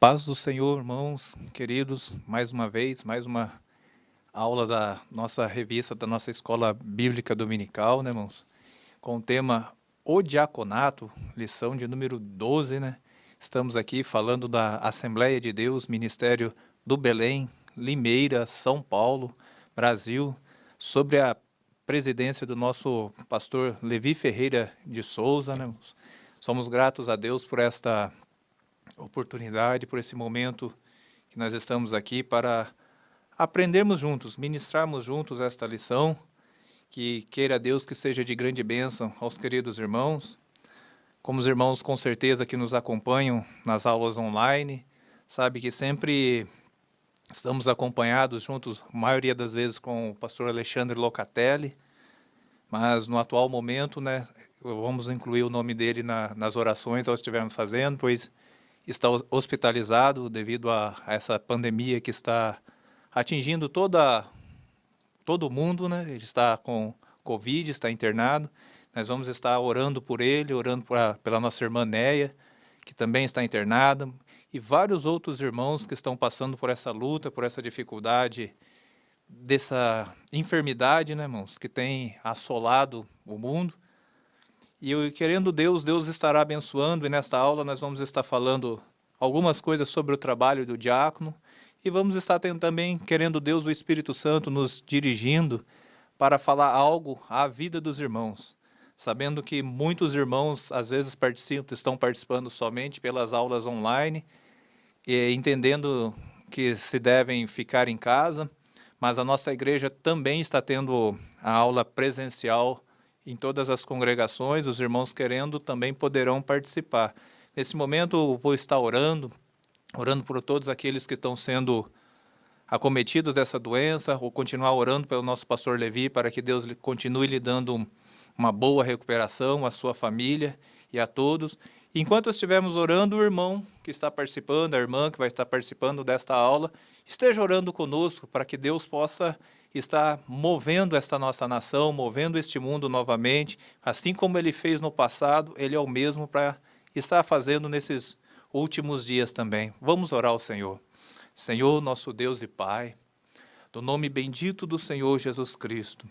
Paz do Senhor, irmãos, queridos, mais uma vez, mais uma aula da nossa revista, da nossa escola bíblica dominical, né, irmãos? Com o tema O Diaconato, lição de número 12, né? Estamos aqui falando da Assembleia de Deus, Ministério do Belém, Limeira, São Paulo, Brasil, sobre a presidência do nosso pastor Levi Ferreira de Souza, né, irmãos? Somos gratos a Deus por esta oportunidade, por esse momento que nós estamos aqui para aprendermos juntos, ministrarmos juntos esta lição, que queira Deus que seja de grande bênção aos queridos irmãos, como os irmãos com certeza que nos acompanham nas aulas online, sabe que sempre estamos acompanhados juntos, a maioria das vezes com o pastor Alexandre Locatelli, mas no atual momento, né, vamos incluir o nome dele nas orações que nós estivermos fazendo, pois está hospitalizado devido a essa pandemia que está atingindo todo o mundo, né? Ele está com Covid, está internado. Nós vamos estar orando por ele, orando pela nossa irmã Néia, que também está internada, e vários outros irmãos que estão passando por essa luta, por essa dificuldade, dessa enfermidade, né, irmãos, que tem assolado o mundo. E eu, querendo Deus, Deus estará abençoando, e nesta aula nós vamos estar falando algumas coisas sobre o trabalho do diácono, e vamos estar também, querendo Deus, o Espírito Santo nos dirigindo para falar algo à vida dos irmãos, sabendo que muitos irmãos às vezes estão participando somente pelas aulas online, e entendendo que se devem ficar em casa, mas a nossa igreja também está tendo a aula presencial em todas as congregações, os irmãos querendo também poderão participar. Nesse momento eu vou estar orando por todos aqueles que estão sendo acometidos dessa doença, ou continuar orando pelo nosso pastor Levi, para que Deus continue lhe dando uma boa recuperação à sua família e a todos. Enquanto estivermos orando, o irmão que está participando, a irmã que vai estar participando desta aula, esteja orando conosco para que Deus possa estar movendo esta nossa nação, movendo este mundo novamente, assim como Ele fez no passado, Ele é o mesmo para estar fazendo nesses últimos dias também. Vamos orar ao Senhor. Senhor, nosso Deus e Pai, no nome bendito do Senhor Jesus Cristo,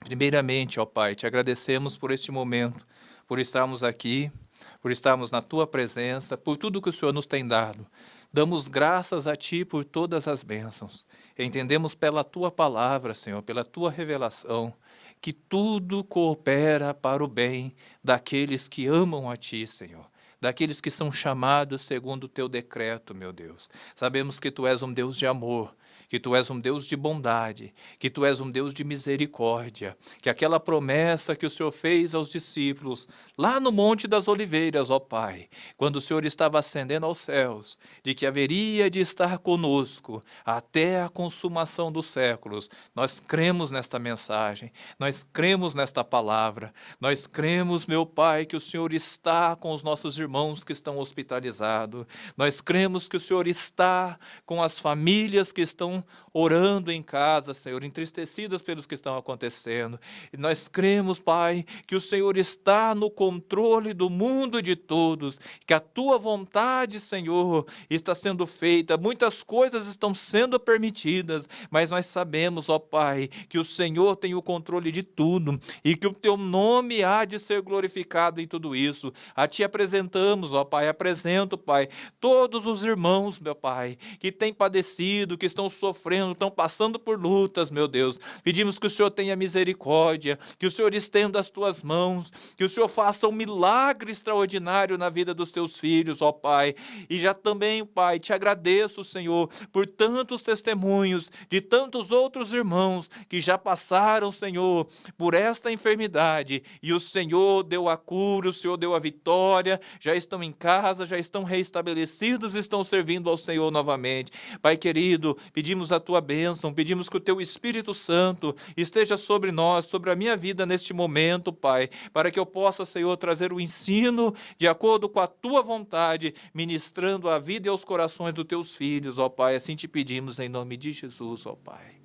primeiramente, ó Pai, te agradecemos por este momento, por estarmos aqui, por estarmos na Tua presença, por tudo que o Senhor nos tem dado. Damos graças a Ti por todas as bênçãos. Entendemos pela Tua palavra, Senhor, pela Tua revelação, que tudo coopera para o bem daqueles que amam a Ti, Senhor, daqueles que são chamados segundo o Teu decreto, meu Deus. Sabemos que Tu és um Deus de amor, que Tu és um Deus de bondade, que Tu és um Deus de misericórdia, que aquela promessa que o Senhor fez aos discípulos, lá no Monte das Oliveiras, ó Pai, quando o Senhor estava ascendendo aos céus, de que haveria de estar conosco até a consumação dos séculos, nós cremos nesta mensagem, nós cremos nesta palavra, nós cremos, meu Pai, que o Senhor está com os nossos irmãos que estão hospitalizados, nós cremos que o Senhor está com as famílias que estão orando em casa, Senhor, entristecidas pelos que estão acontecendo. E nós cremos, Pai, que o Senhor está no controle do mundo e de todos, que a Tua vontade, Senhor, está sendo feita. Muitas coisas estão sendo permitidas, mas nós sabemos, ó Pai, que o Senhor tem o controle de tudo e que o Teu nome há de ser glorificado em tudo isso. A Ti apresentamos, ó Pai, apresento, Pai, todos os irmãos, meu Pai, que têm padecido, que estão sofrendo, estão passando por lutas, meu Deus. Pedimos que o Senhor tenha misericórdia, que o Senhor estenda as Tuas mãos, que o Senhor faça um milagre extraordinário na vida dos Teus filhos, ó Pai. E já também, Pai, te agradeço, Senhor, por tantos testemunhos de tantos outros irmãos que já passaram, Senhor, por esta enfermidade, e o Senhor deu a cura, o Senhor deu a vitória, já estão em casa, já estão reestabelecidos, estão servindo ao Senhor novamente. Pai querido, pedimos a Tua bênção, pedimos que o Teu Espírito Santo esteja sobre nós, sobre a minha vida neste momento, Pai, para que eu possa, Senhor, trazer o ensino de acordo com a Tua vontade, ministrando a vida e aos corações dos Teus filhos, ó Pai. Assim te pedimos em nome de Jesus, ó Pai.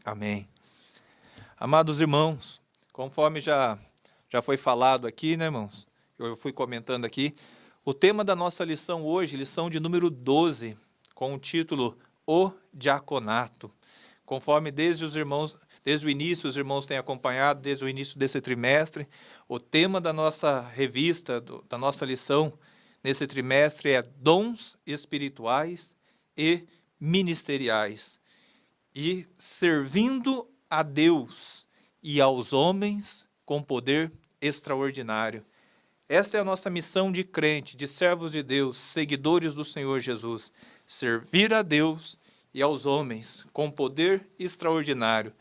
Amém. Amados irmãos, conforme já foi falado aqui, né, irmãos? Eu fui comentando aqui, O tema da nossa lição hoje, lição de número 12, com o título O Diaconato. Conforme desde o início, os irmãos têm acompanhado, desde o início desse trimestre, o tema da nossa revista, da nossa lição nesse trimestre é dons espirituais e ministeriais. E servindo a Deus e aos homens com poder extraordinário. Esta é a nossa missão de crente, de servos de Deus, seguidores do Senhor Jesus. Servir a Deus e aos homens com poder extraordinário.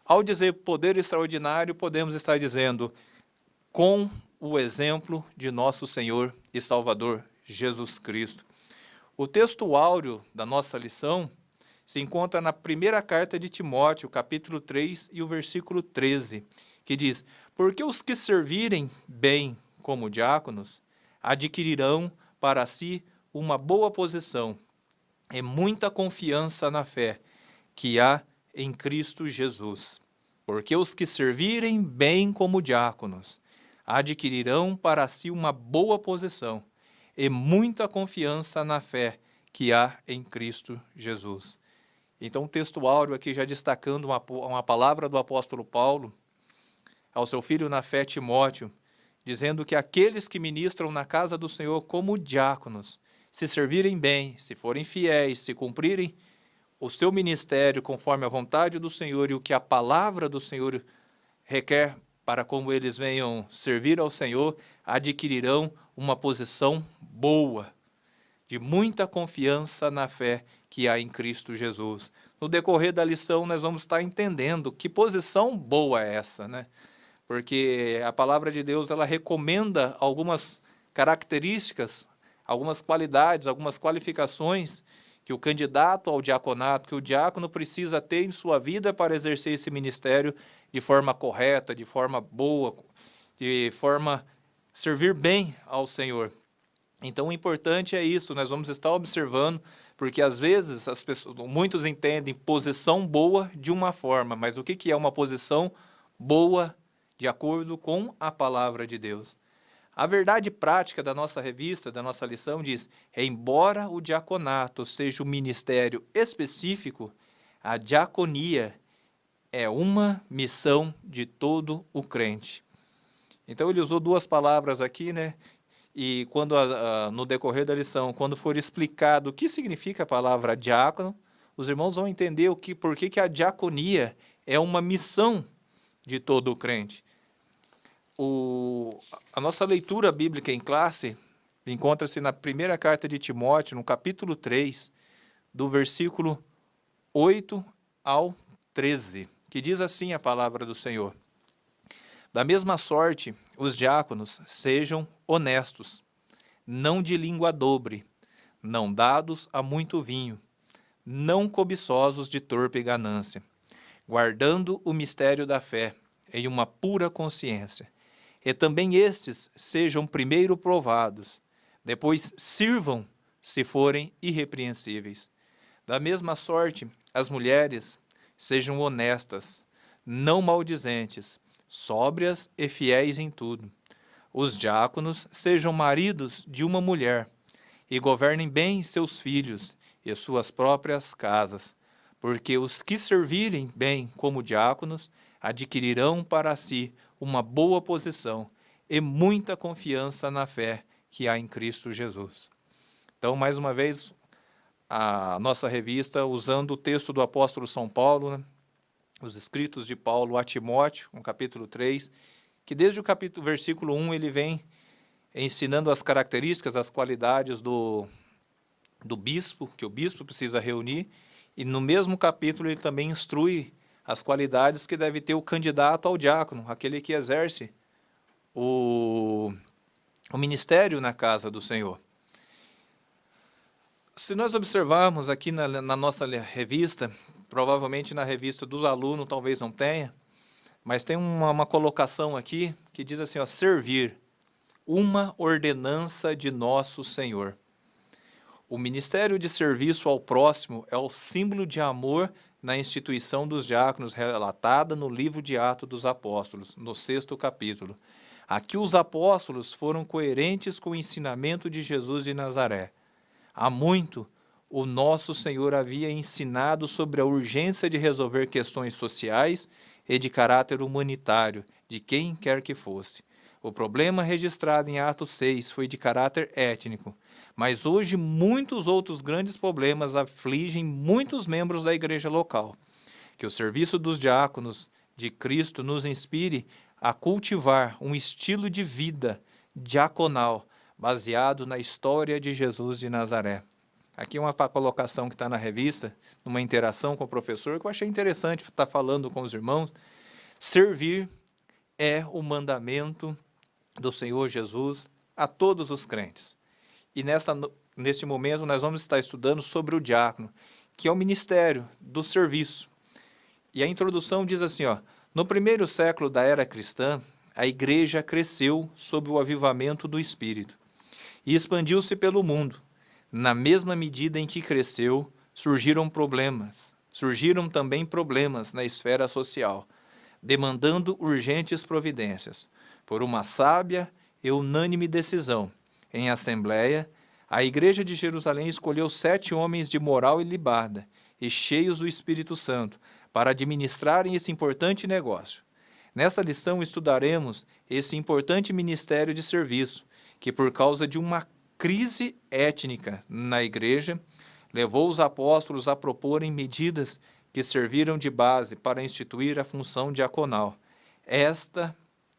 Ao dizer poder extraordinário, podemos estar dizendo com o exemplo de nosso Senhor e Salvador Jesus Cristo. O texto áureo da nossa lição se encontra na primeira carta de Timóteo, capítulo 3 e o versículo 13, que diz: porque os que servirem bem como diáconos adquirirão para si uma boa posição e muita confiança na fé que há em Cristo Jesus. Porque os que servirem bem como diáconos adquirirão para si uma boa posição e muita confiança na fé que há em Cristo Jesus. Então, o texto áureo aqui já destacando uma palavra do apóstolo Paulo ao seu filho na fé Timóteo, dizendo que aqueles que ministram na casa do Senhor como diáconos, se servirem bem, se forem fiéis, se cumprirem o seu ministério conforme a vontade do Senhor e o que a palavra do Senhor requer para como eles venham servir ao Senhor, adquirirão uma posição boa, de muita confiança na fé que há em Cristo Jesus. No decorrer da lição, nós vamos estar entendendo que posição boa é essa, né? Porque a palavra de Deus, ela recomenda algumas características, algumas qualidades, algumas qualificações que o candidato ao diaconato, que o diácono precisa ter em sua vida para exercer esse ministério de forma correta, de forma boa, de forma servir bem ao Senhor. Então, o importante é isso, nós vamos estar observando, porque às vezes muitos entendem posição boa de uma forma, mas o que é uma posição boa de acordo com a palavra de Deus? A verdade prática da nossa revista, da nossa lição, diz: embora o diaconato seja um ministério específico, a diaconia é uma missão de todo o crente. Então ele usou duas palavras aqui, né? E quando no decorrer da lição, quando for explicado o que significa a palavra diácono, os irmãos vão entender por que a diaconia é uma missão de todo o crente. A nossa leitura bíblica em classe encontra-se na primeira carta de Timóteo, no capítulo 3, do versículo 8 ao 13, que diz assim a palavra do Senhor: da mesma sorte, os diáconos sejam honestos, não de língua dobre, não dados a muito vinho, não cobiçosos de torpe ganância, guardando o mistério da fé em uma pura consciência. E também estes sejam primeiro provados, depois sirvam se forem irrepreensíveis. Da mesma sorte, as mulheres sejam honestas, não maldizentes, sóbrias e fiéis em tudo. Os diáconos sejam maridos de uma mulher, e governem bem seus filhos e suas próprias casas, porque os que servirem bem como diáconos adquirirão para si uma boa posição e muita confiança na fé que há em Cristo Jesus. Então, mais uma vez, a nossa revista, usando o texto do apóstolo São Paulo, né? Os escritos de Paulo a Timóteo, no capítulo 3, que desde o versículo 1 ele vem ensinando as características, as qualidades do bispo, que o bispo precisa reunir, e no mesmo capítulo ele também instrui as qualidades que deve ter o candidato ao diácono, aquele que exerce o ministério na casa do Senhor. Se nós observarmos aqui na nossa revista, provavelmente na revista dos alunos talvez não tenha, mas tem uma colocação aqui que diz assim, ó, servir, uma ordenança de nosso Senhor. O ministério de serviço ao próximo é o símbolo de amor na instituição dos diáconos, relatada no livro de Atos dos Apóstolos, no 6º capítulo. Aqui os apóstolos foram coerentes com o ensinamento de Jesus de Nazaré. Há muito, o nosso Senhor havia ensinado sobre a urgência de resolver questões sociais e de caráter humanitário, de quem quer que fosse. O problema registrado em Atos 6 foi de caráter étnico, mas hoje muitos outros grandes problemas afligem muitos membros da igreja local. Que o serviço dos diáconos de Cristo nos inspire a cultivar um estilo de vida diaconal baseado na história de Jesus de Nazaré. Aqui uma colocação que está na revista, numa interação com o professor, que eu achei interessante estar falando com os irmãos. Servir é o mandamento do Senhor Jesus a todos os crentes. E neste momento nós vamos estar estudando sobre o diácono, que é o ministério do serviço. E a introdução diz assim, no primeiro século da era cristã, a igreja cresceu sob o avivamento do Espírito e expandiu-se pelo mundo. Na mesma medida em que cresceu, surgiram também problemas na esfera social, demandando urgentes providências. Por uma sábia e unânime decisão, em assembleia, a igreja de Jerusalém escolheu 7 homens de moral ilibada e cheios do Espírito Santo, para administrarem esse importante negócio. Nesta lição estudaremos esse importante ministério de serviço, que por causa de uma crise étnica na igreja, levou os apóstolos a proporem medidas que serviram de base para instituir a função diaconal. Esta,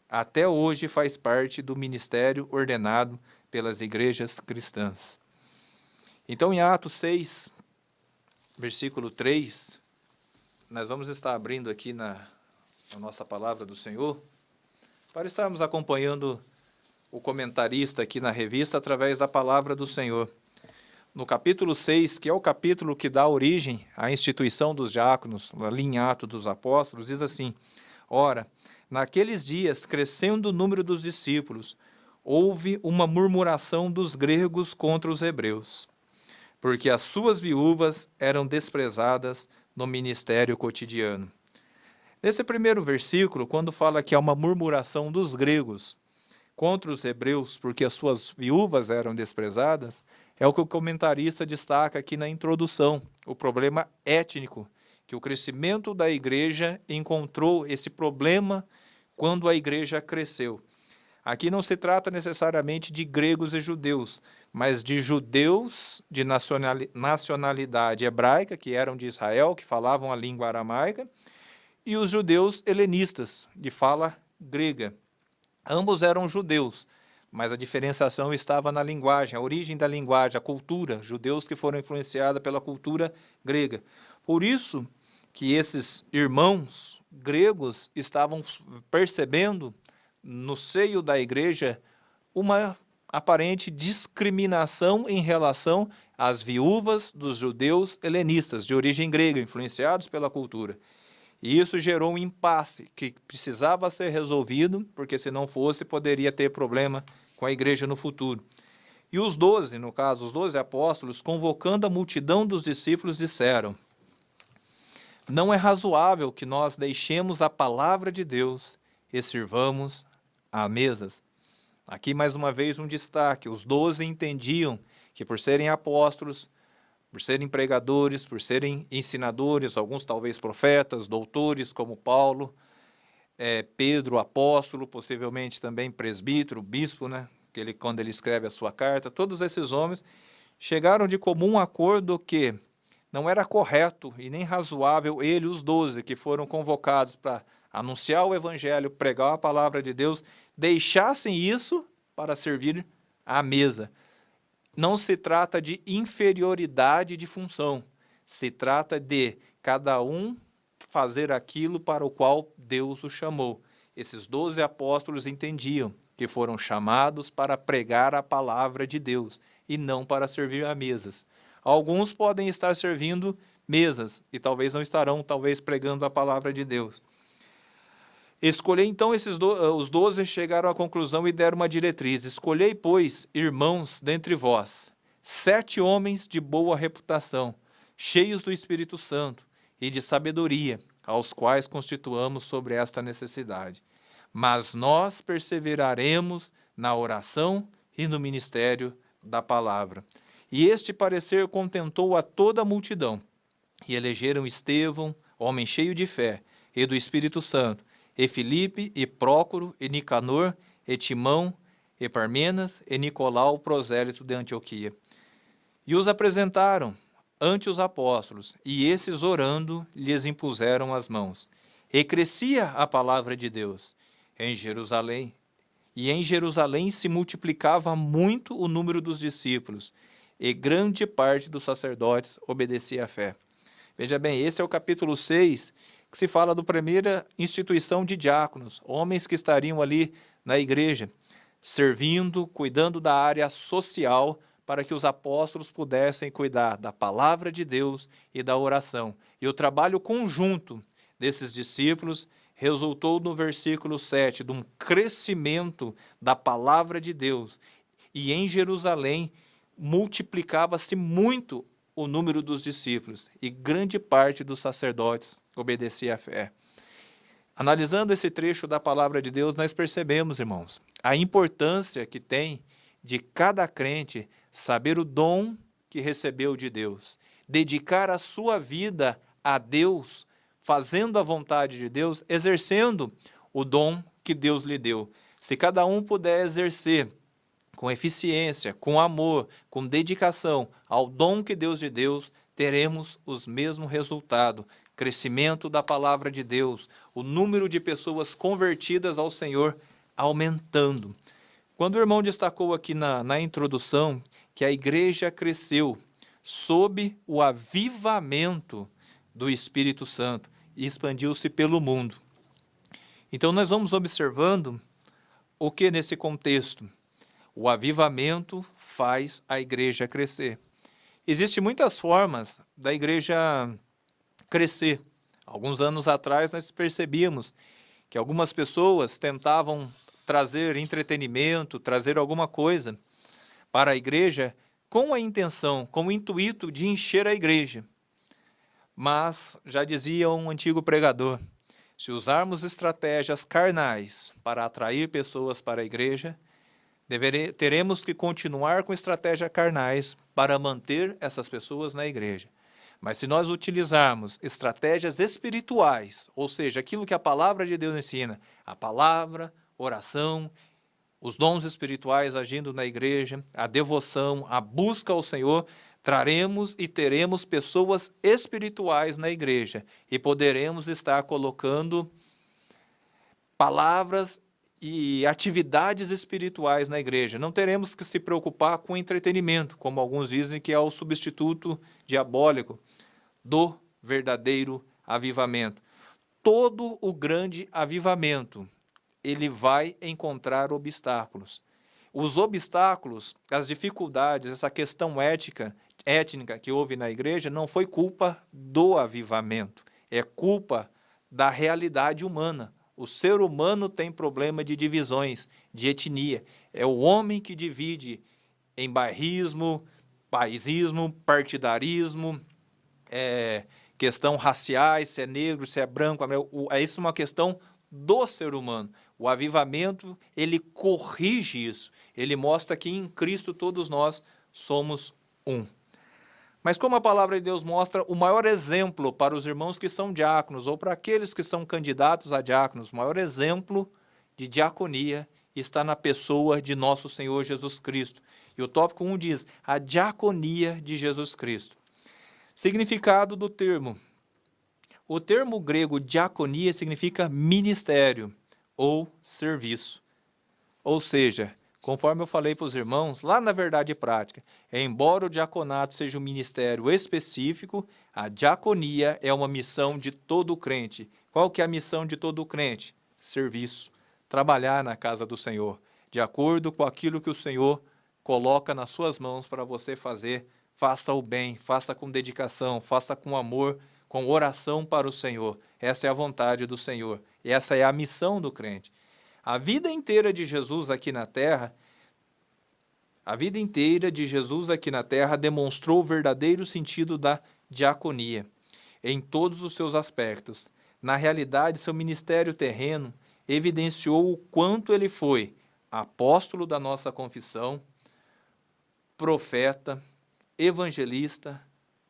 até hoje, faz parte do ministério ordenado pelas igrejas cristãs. Então, em Atos 6, versículo 3, nós vamos estar abrindo aqui na nossa palavra do Senhor, para estarmos acompanhando o comentarista aqui na revista através da palavra do Senhor. No capítulo 6, que é o capítulo que dá origem à instituição dos diáconos, ali em Atos dos Apóstolos, diz assim: Ora, naqueles dias, crescendo o número dos discípulos, houve uma murmuração dos gregos contra os hebreus, porque as suas viúvas eram desprezadas no ministério cotidiano. Nesse primeiro versículo, quando fala que há uma murmuração dos gregos contra os hebreus, porque as suas viúvas eram desprezadas, é o que o comentarista destaca aqui na introdução, o problema étnico, que o crescimento da igreja encontrou esse problema quando a igreja cresceu. Aqui não se trata necessariamente de gregos e judeus, mas de judeus de nacionalidade hebraica, que eram de Israel, que falavam a língua aramaica, e os judeus helenistas, de fala grega. Ambos eram judeus, mas a diferenciação estava na linguagem, a origem da linguagem, a cultura, judeus que foram influenciados pela cultura grega. Por isso que esses irmãos gregos estavam percebendo no seio da igreja uma aparente discriminação em relação às viúvas dos judeus helenistas, de origem grega, influenciados pela cultura. E isso gerou um impasse que precisava ser resolvido, porque se não fosse, poderia ter problema com a igreja no futuro. E os 12, no caso, os 12 apóstolos, convocando a multidão dos discípulos, disseram: Não é razoável que nós deixemos a palavra de Deus e sirvamos a mesas. Aqui, mais uma vez, um destaque. Os 12 entendiam que, por serem apóstolos, por serem pregadores, por serem ensinadores, alguns talvez profetas, doutores, como Paulo, Pedro, apóstolo, possivelmente também presbítero, bispo, quando ele escreve a sua carta, todos esses homens chegaram de comum acordo que não era correto e nem razoável os 12 que foram convocados para anunciar o evangelho, pregar a palavra de Deus, deixassem isso para servir à mesa. Não se trata de inferioridade de função, se trata de cada um fazer aquilo para o qual Deus o chamou. Esses 12 apóstolos entendiam que foram chamados para pregar a palavra de Deus e não para servir a mesas. Alguns podem estar servindo mesas e talvez não estarão, pregando a palavra de Deus. Escolhei então os 12 chegaram à conclusão e deram uma diretriz: escolhei, pois, irmãos dentre vós, 7 homens de boa reputação, cheios do Espírito Santo e de sabedoria, aos quais constituamos sobre esta necessidade. mas nós perseveraremos na oração e no ministério da palavra. E este parecer contentou a toda a multidão, e elegeram Estevão, homem cheio de fé e do Espírito Santo, e Filipe, e Prócoro, e Nicanor, e Timão, e Parmenas, e Nicolau, prosélito de Antioquia. E os apresentaram ante os apóstolos, e esses, orando, lhes impuseram as mãos. E crescia a palavra de Deus em Jerusalém, e em Jerusalém se multiplicava muito o número dos discípulos, e grande parte dos sacerdotes obedecia à fé. Veja bem, esse é o capítulo 6, que se fala da primeira instituição de diáconos, homens que estariam ali na igreja, servindo, cuidando da área social, para que os apóstolos pudessem cuidar da palavra de Deus e da oração. E o trabalho conjunto desses discípulos resultou no versículo 7, de um crescimento da palavra de Deus. E em Jerusalém multiplicava-se muito o número dos discípulos, e grande parte dos sacerdotes obedecia à fé. Analisando esse trecho da palavra de Deus, nós percebemos, irmãos, a importância que tem de cada crente saber o dom que recebeu de Deus, dedicar a sua vida a Deus, fazendo a vontade de Deus, exercendo o dom que Deus lhe deu. Se cada um puder exercer com eficiência, com amor, com dedicação ao dom que Deus lhe deu, teremos os mesmos resultados. Crescimento da palavra de Deus, o número de pessoas convertidas ao Senhor aumentando. Quando o irmão destacou aqui na introdução que a igreja cresceu sob o avivamento do Espírito Santo e expandiu-se pelo mundo. Então nós vamos observando o que nesse contexto? O avivamento faz a igreja crescer. Existem muitas formas da igreja crescer. Alguns anos atrás nós percebíamos que algumas pessoas tentavam trazer entretenimento, trazer alguma coisa para a igreja com a intenção, com o intuito de encher a igreja. Mas, já dizia um antigo pregador, se usarmos estratégias carnais para atrair pessoas para a igreja, teremos que continuar com estratégias carnais para manter essas pessoas na igreja. Mas se nós utilizarmos estratégias espirituais, ou seja, aquilo que a palavra de Deus ensina, a palavra, oração, os dons espirituais agindo na igreja, a devoção, a busca ao Senhor, traremos e teremos pessoas espirituais na igreja e poderemos estar colocando palavras e atividades espirituais na igreja. Não teremos que se preocupar com entretenimento, como alguns dizem que é o substituto diabólico do verdadeiro avivamento. Todo o grande avivamento, ele vai encontrar obstáculos. Os obstáculos, as dificuldades, essa questão étnica que houve na igreja não foi culpa do avivamento, é culpa da realidade humana. O ser humano tem problema de divisões, de etnia. É o homem que divide em bairrismo, paisismo, partidarismo, questão raciais, se é negro, se é branco. É isso uma questão do ser humano. O avivamento, ele corrige isso. Ele mostra que em Cristo todos nós somos um. Mas como a palavra de Deus mostra, o maior exemplo para os irmãos que são diáconos ou para aqueles que são candidatos a diáconos, o maior exemplo de diaconia está na pessoa de nosso Senhor Jesus Cristo. E o tópico 1 diz, a diaconia de Jesus Cristo. Significado do termo. O termo grego diaconia significa ministério ou serviço. Ou seja, conforme eu falei para os irmãos, lá na verdade prática, embora o diaconato seja um ministério específico, a diaconia é uma missão de todo crente. Qual que é a missão de todo crente? Serviço. Trabalhar na casa do Senhor, de acordo com aquilo que o Senhor coloca nas suas mãos para você fazer. Faça o bem, faça com dedicação, faça com amor, com oração para o Senhor. Essa é a vontade do Senhor. E essa é a missão do crente. A vida inteira de Jesus aqui na terra, demonstrou o verdadeiro sentido da diaconia, em todos os seus aspectos. Na realidade, seu ministério terreno, evidenciou o quanto ele foi apóstolo da nossa confissão, profeta, evangelista,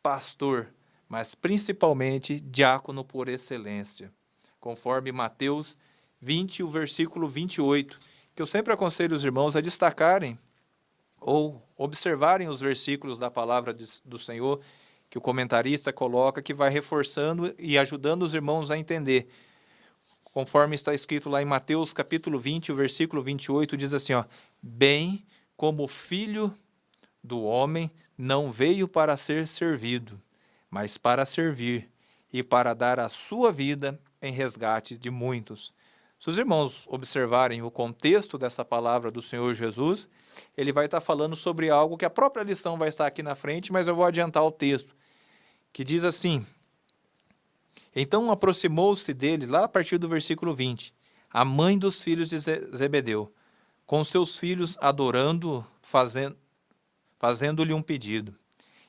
pastor, mas principalmente diácono por excelência, conforme Mateus 20, o versículo 28, que eu sempre aconselho os irmãos a destacarem ou observarem os versículos da palavra do Senhor, que o comentarista coloca, que vai reforçando e ajudando os irmãos a entender. Conforme está escrito lá em Mateus capítulo 20, o versículo 28, diz assim, ó, bem como o Filho do homem não veio para ser servido, mas para servir e para dar a sua vida em resgate de muitos. Se os irmãos observarem o contexto dessa palavra do Senhor Jesus, ele vai estar falando sobre algo que a própria lição vai estar aqui na frente, mas eu vou adiantar o texto, que diz assim, então aproximou-se dele, lá a partir do versículo 20, a mãe dos filhos de Zebedeu, com seus filhos adorando, fazendo-lhe um pedido.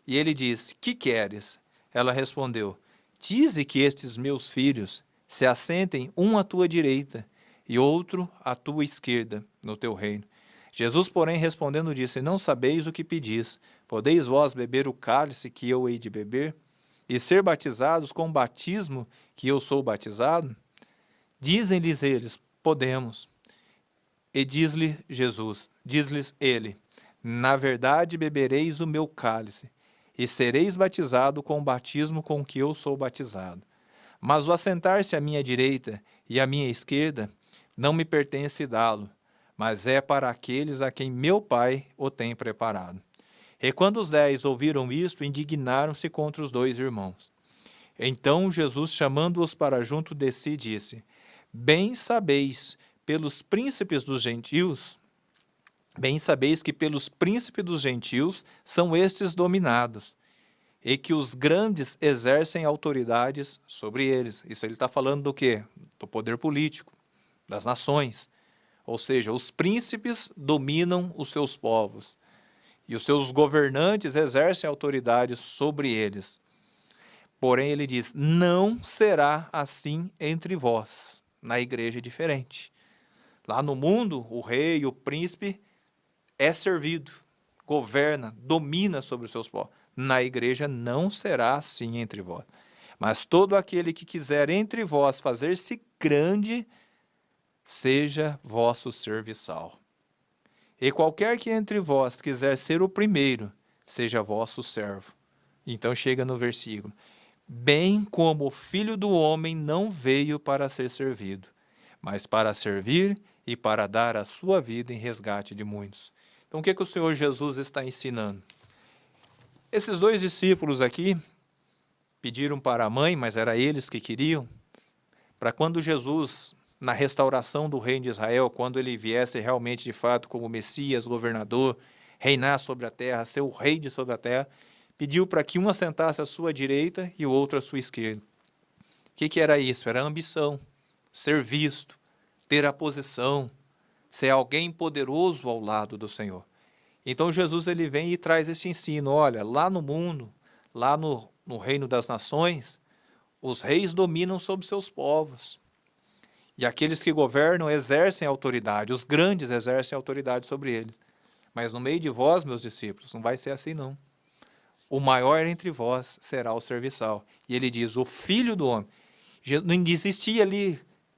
E ele disse, que queres? Ela respondeu, dize que estes meus filhos se assentem um à tua direita e outro à tua esquerda no teu reino. Jesus, porém, respondendo disse, não sabeis o que pedis, podeis vós beber o cálice que eu hei de beber? E ser batizados com o batismo que eu sou batizado? Dizem-lhes eles, podemos. E diz-lhes ele, na verdade bebereis o meu cálice, e sereis batizado com o batismo com que eu sou batizado. Mas o assentar-se à minha direita e à minha esquerda não me pertence dá-lo, mas é para aqueles a quem meu Pai o tem preparado. E quando os 10 ouviram isto, indignaram-se contra os 2 irmãos. Então Jesus, chamando-os para junto de si, disse, bem sabeis pelos príncipes dos gentios, bem sabeis que pelos príncipes dos gentios são estes dominados, e que os grandes exercem autoridades sobre eles. Isso ele está falando do quê? Do poder político, das nações. Ou seja, os príncipes dominam os seus povos. E os seus governantes exercem autoridade sobre eles. Porém, ele diz, não será assim entre vós. Na igreja é diferente. Lá no mundo, o rei, o príncipe é servido, governa, domina sobre os seus povos. Na igreja não será assim entre vós. Mas todo aquele que quiser entre vós fazer-se grande, seja vosso serviçal. E qualquer que entre vós quiser ser o primeiro, seja vosso servo. Então chega no versículo, bem como o Filho do homem não veio para ser servido, mas para servir e para dar a sua vida em resgate de muitos. Então o que o Senhor Jesus está ensinando? Esses 2 discípulos aqui pediram para a mãe, mas era eles que queriam, para quando Jesus, na restauração do reino de Israel, quando ele viesse realmente de fato como Messias, governador, reinar sobre a terra, ser o rei de sobre a terra, pediu para que um assentasse à sua direita e o outro à sua esquerda. O que era isso? Era a ambição, ser visto, ter a posição, ser alguém poderoso ao lado do Senhor. Então Jesus ele vem e traz esse ensino, olha, lá no mundo, lá no reino das nações, os reis dominam sobre seus povos. E aqueles que governam exercem autoridade, os grandes exercem autoridade sobre eles. Mas no meio de vós, meus discípulos, não vai ser assim não. O maior entre vós será o serviçal. E ele diz, o Filho do homem.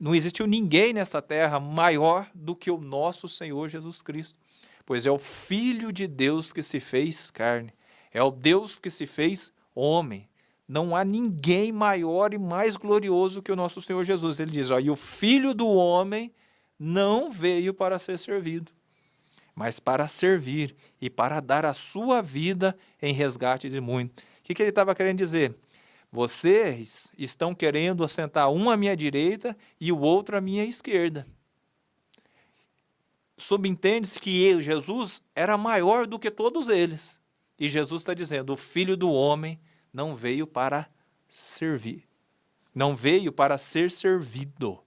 Não existiu ninguém nessa terra maior do que o nosso Senhor Jesus Cristo. Pois é o Filho de Deus que se fez carne. É o Deus que se fez homem. Não há ninguém maior e mais glorioso que o nosso Senhor Jesus. Ele diz, ó, e o Filho do homem não veio para ser servido, mas para servir e para dar a sua vida em resgate de muitos. O que ele estava querendo dizer? Vocês estão querendo assentar um à minha direita e o outro à minha esquerda. Subentende-se que Jesus era maior do que todos eles. E Jesus está dizendo, o Filho do homem não veio para servir. Não veio para ser servido,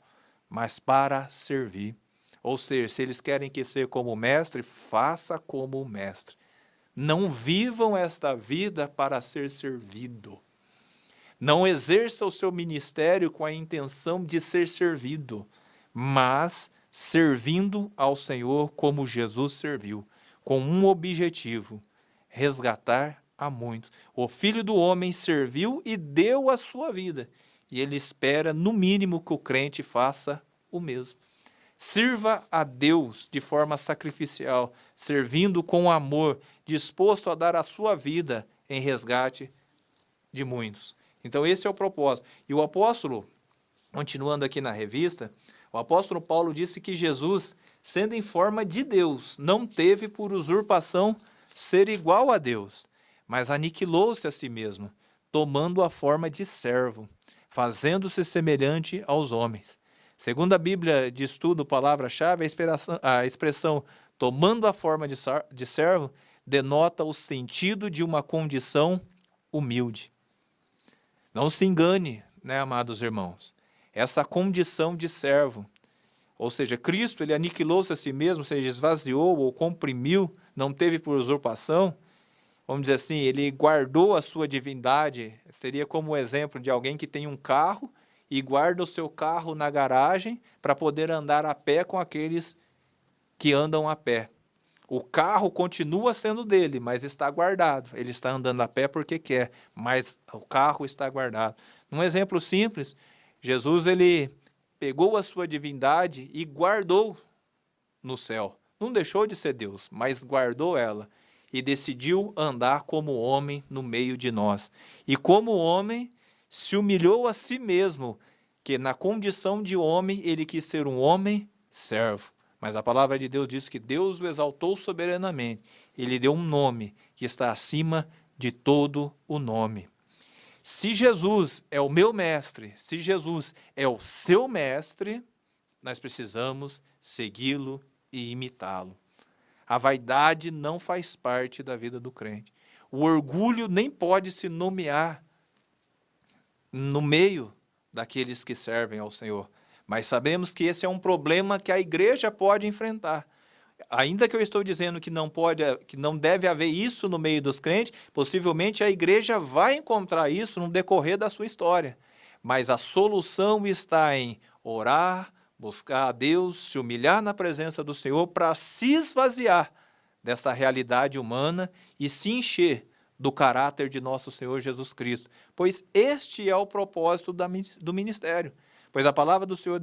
mas para servir. Ou seja, se eles querem que ser como o mestre, faça como o mestre. Não vivam esta vida para ser servido. Não exerça o seu ministério com a intenção de ser servido, mas servindo ao Senhor como Jesus serviu, com um objetivo: resgatar a muitos. O Filho do Homem serviu e deu a sua vida, e ele espera, no mínimo, que o crente faça o mesmo. Sirva a Deus de forma sacrificial, servindo com amor, disposto a dar a sua vida em resgate de muitos. Então esse é o propósito. E o apóstolo, continuando aqui na revista, o apóstolo Paulo disse que Jesus, sendo em forma de Deus, não teve por usurpação ser igual a Deus, mas aniquilou-se a si mesmo, tomando a forma de servo, fazendo-se semelhante aos homens. Segundo a Bíblia de Estudo, palavra-chave, a expressão tomando a forma de servo denota o sentido de uma condição humilde. Não se engane, né, amados irmãos? Essa condição de servo, ou seja, Cristo, ele aniquilou-se a si mesmo, ou seja, esvaziou ou comprimiu, não teve por usurpação, vamos dizer assim, ele guardou a sua divindade, seria como o exemplo de alguém que tem um carro e guarda o seu carro na garagem para poder andar a pé com aqueles que andam a pé. O carro continua sendo dele, mas está guardado. Ele está andando a pé porque quer, mas o carro está guardado. Um exemplo simples, Jesus, ele pegou a sua divindade e guardou no céu. Não deixou de ser Deus, mas guardou ela e decidiu andar como homem no meio de nós. E como homem, se humilhou a si mesmo, que na condição de homem, ele quis ser um homem servo. Mas a palavra de Deus diz que Deus o exaltou soberanamente. Ele deu um nome que está acima de todo o nome. Se Jesus é o meu mestre, se Jesus é o seu mestre, nós precisamos segui-lo e imitá-lo. A vaidade não faz parte da vida do crente. O orgulho nem pode se nomear no meio daqueles que servem ao Senhor. Mas sabemos que esse é um problema que a igreja pode enfrentar. Ainda que eu estou dizendo que não deve haver isso no meio dos crentes, possivelmente a igreja vai encontrar isso no decorrer da sua história. Mas a solução está em orar, buscar a Deus, se humilhar na presença do Senhor para se esvaziar dessa realidade humana e se encher do caráter de nosso Senhor Jesus Cristo. Pois este é o propósito do ministério. Pois a palavra do Senhor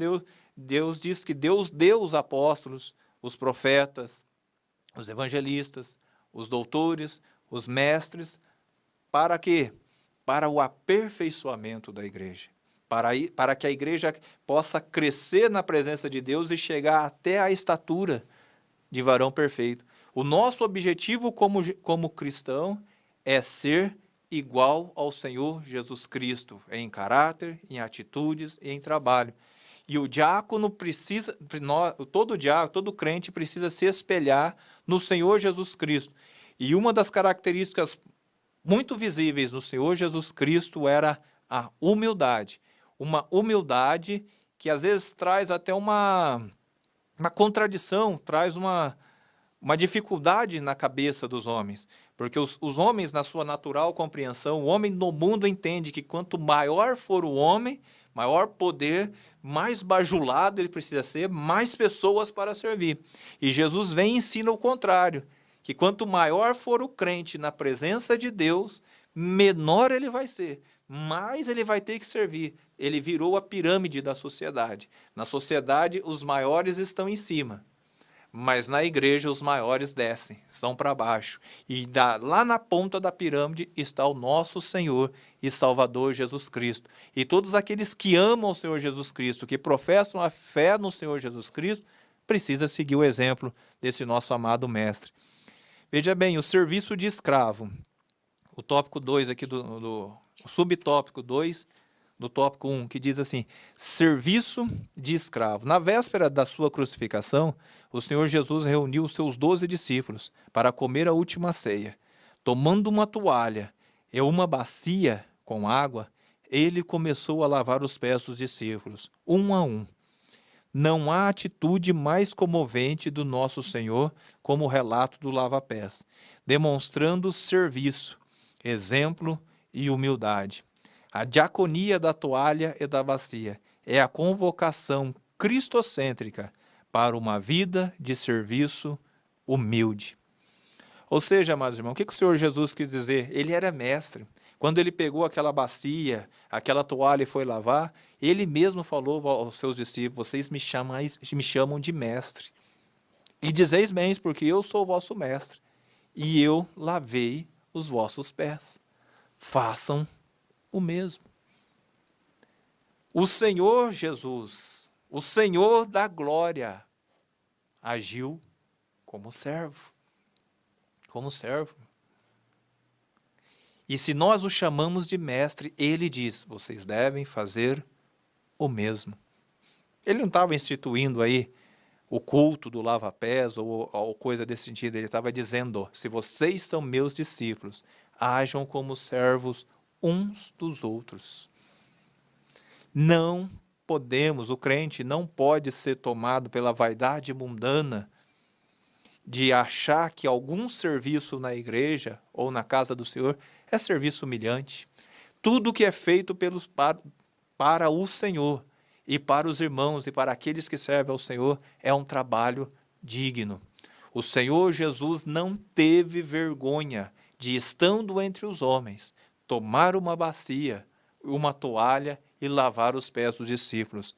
Deus diz que Deus deu os apóstolos, os profetas, os evangelistas, os doutores, os mestres, para quê? Para o aperfeiçoamento da igreja. Para que a igreja possa crescer na presença de Deus e chegar até a estatura de varão perfeito. O nosso objetivo como cristão é ser igual ao Senhor Jesus Cristo, em caráter, em atitudes e em trabalho. E o diácono precisa, todo diácono, todo crente precisa se espelhar no Senhor Jesus Cristo. E uma das características muito visíveis no Senhor Jesus Cristo era a humildade. Uma humildade que às vezes traz até uma contradição, traz uma dificuldade na cabeça dos homens. Porque os homens, na sua natural compreensão, o homem no mundo entende que quanto maior for o homem, maior poder, mais bajulado ele precisa ser, mais pessoas para servir. E Jesus vem e ensina o contrário, que quanto maior for o crente na presença de Deus, menor ele vai ser, mais ele vai ter que servir. Ele virou a pirâmide da sociedade. Na sociedade, os maiores estão em cima. Mas na igreja os maiores descem, estão para baixo. E lá na ponta da pirâmide está o nosso Senhor e Salvador Jesus Cristo. E todos aqueles que amam o Senhor Jesus Cristo, que professam a fé no Senhor Jesus Cristo, precisam seguir o exemplo desse nosso amado mestre. Veja bem, o serviço de escravo. O tópico 2 aqui, o subtópico 2 do tópico 1, que diz assim, serviço de escravo. Na véspera da sua crucificação, o Senhor Jesus reuniu os seus 12 discípulos para comer a última ceia. Tomando uma toalha e uma bacia com água, ele começou a lavar os pés dos discípulos, um a um. Não há atitude mais comovente do nosso Senhor como o relato do lava-pés, demonstrando serviço, exemplo e humildade. A diaconia da toalha e da bacia é a convocação cristocêntrica para uma vida de serviço humilde. Ou seja, amados irmãos, o que o Senhor Jesus quis dizer? Ele era mestre. Quando ele pegou aquela bacia, aquela toalha e foi lavar, ele mesmo falou aos seus discípulos: vocês me chamam de mestre. E dizeis bem, porque eu sou o vosso mestre, e eu lavei os vossos pés. Façam o mesmo. O Senhor Jesus, o Senhor da glória, agiu como servo. Como servo. E se nós o chamamos de mestre, ele diz: vocês devem fazer o mesmo. Ele não estava instituindo aí o culto do lava-pés ou coisa desse sentido. Ele estava dizendo: se vocês são meus discípulos, ajam como servos uns dos outros. Não podemos, o crente não pode ser tomado pela vaidade mundana de achar que algum serviço na igreja ou na casa do Senhor é serviço humilhante. Tudo que é feito para o Senhor e para os irmãos e para aqueles que servem ao Senhor é um trabalho digno. O Senhor Jesus não teve vergonha de, estando entre os homens, tomar uma bacia, uma toalha e lavar os pés dos discípulos.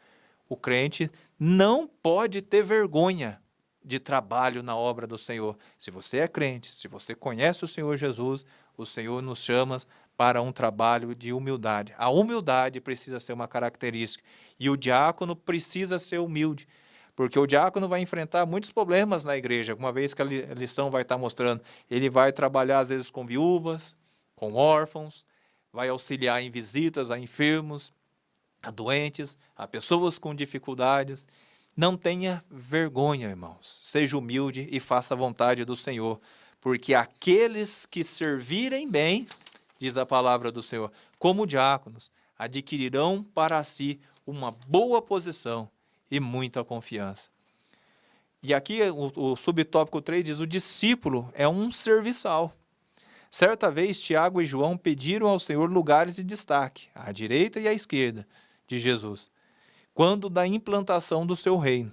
O crente não pode ter vergonha de trabalho na obra do Senhor. Se você é crente, se você conhece o Senhor Jesus, o Senhor nos chama para um trabalho de humildade. A humildade precisa ser uma característica. E o diácono precisa ser humilde, porque o diácono vai enfrentar muitos problemas na igreja, uma vez que a lição vai estar mostrando. Ele vai trabalhar às vezes com viúvas, com órfãos, vai auxiliar em visitas a enfermos, a doentes, a pessoas com dificuldades. Não tenha vergonha, irmãos. Seja humilde e faça a vontade do Senhor, porque aqueles que servirem bem, diz a palavra do Senhor, como diáconos, adquirirão para si uma boa posição e muita confiança. E aqui o subtópico 3 diz: o discípulo é um serviçal. Certa vez, Tiago e João pediram ao Senhor lugares de destaque, à direita e à esquerda de Jesus, quando da implantação do seu reino.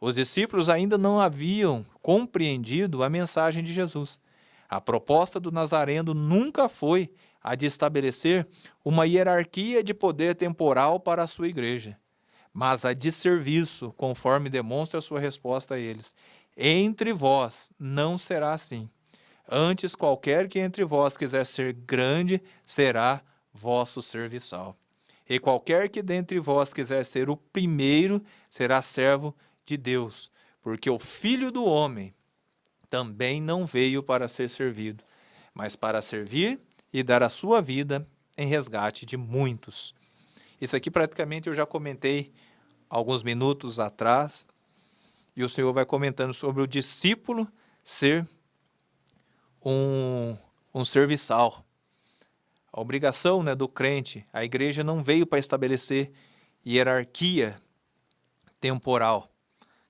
Os discípulos ainda não haviam compreendido a mensagem de Jesus. A proposta do Nazareno nunca foi a de estabelecer uma hierarquia de poder temporal para a sua igreja, mas a de serviço, conforme demonstra a sua resposta a eles. Entre vós não será assim. Antes, qualquer que entre vós quiser ser grande, será vosso serviçal. E qualquer que dentre vós quiser ser o primeiro, será servo de Deus, porque o Filho do Homem também não veio para ser servido, mas para servir e dar a sua vida em resgate de muitos. Isso aqui praticamente eu já comentei alguns minutos atrás, e o Senhor vai comentando sobre o discípulo ser um serviçal. A obrigação, do crente, a igreja não veio para estabelecer hierarquia temporal.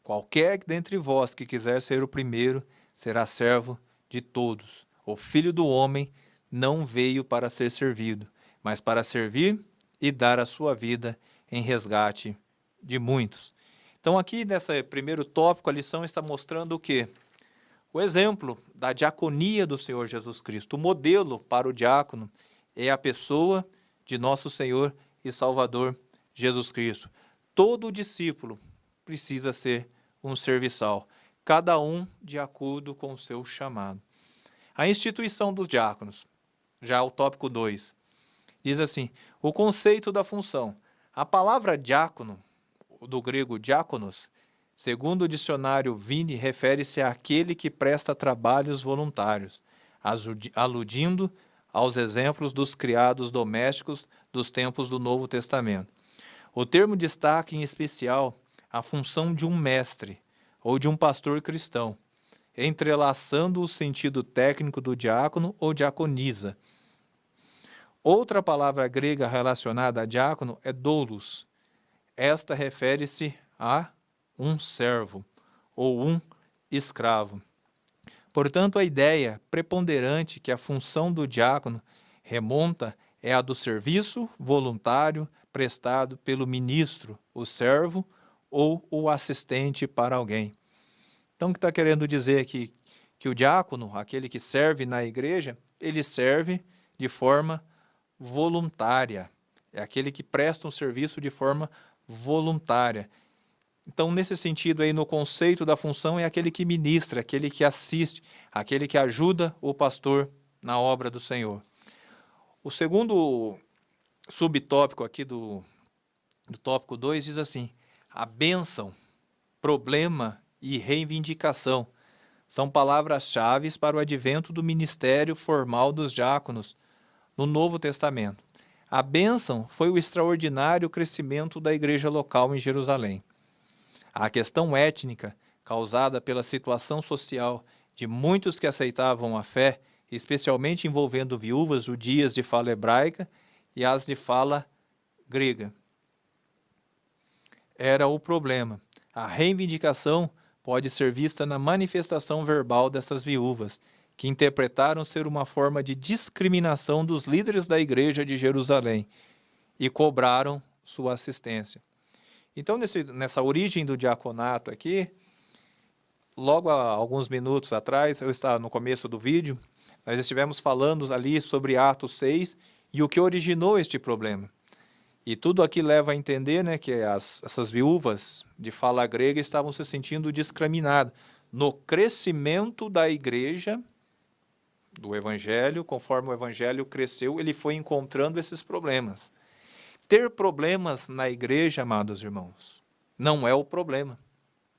Qualquer dentre vós que quiser ser o primeiro, será servo de todos. O Filho do Homem não veio para ser servido, mas para servir e dar a sua vida em resgate de muitos. Então aqui nesse primeiro tópico, a lição está mostrando o quê? O exemplo da diaconia do Senhor Jesus Cristo. O modelo para o diácono é a pessoa de nosso Senhor e Salvador Jesus Cristo. Todo discípulo precisa ser um serviçal, cada um de acordo com o seu chamado. A instituição dos diáconos, já o tópico 2, diz assim: o conceito da função. A palavra diácono, do grego diáconos, segundo o dicionário Vini, refere-se àquele que presta trabalhos voluntários, aludindo aos exemplos dos criados domésticos dos tempos do Novo Testamento. O termo destaca em especial a função de um mestre ou de um pastor cristão, entrelaçando o sentido técnico do diácono ou diaconisa. Outra palavra grega relacionada a diácono é doulos. Esta refere-se a um servo ou um escravo. Portanto, a ideia preponderante que a função do diácono remonta é a do serviço voluntário prestado pelo ministro, o servo ou o assistente para alguém. Então, o que está querendo dizer aqui? Que o diácono, aquele que serve na igreja, ele serve de forma voluntária. É aquele que presta um serviço de forma voluntária. Então, nesse sentido aí, no conceito da função, é aquele que ministra, aquele que assiste, aquele que ajuda o pastor na obra do Senhor. O segundo subtópico aqui do tópico 2 diz assim: a bênção, problema e reivindicação são palavras-chave para o advento do ministério formal dos diáconos no Novo Testamento. A bênção foi o extraordinário crescimento da igreja local em Jerusalém. A questão étnica, causada pela situação social de muitos que aceitavam a fé, especialmente envolvendo viúvas judias de fala hebraica e as de fala grega, era o problema. A reivindicação pode ser vista na manifestação verbal dessas viúvas, que interpretaram ser uma forma de discriminação dos líderes da igreja de Jerusalém e cobraram sua assistência. Então, nessa origem do diaconato aqui, logo há alguns minutos atrás, eu estava no começo do vídeo, nós estivemos falando ali sobre Atos 6 e o que originou este problema. E tudo aqui leva a entender, né, que essas viúvas de fala grega estavam se sentindo discriminadas no crescimento da igreja, do evangelho. Conforme o evangelho cresceu, ele foi encontrando esses problemas. Ter problemas na igreja, amados irmãos, não é o problema.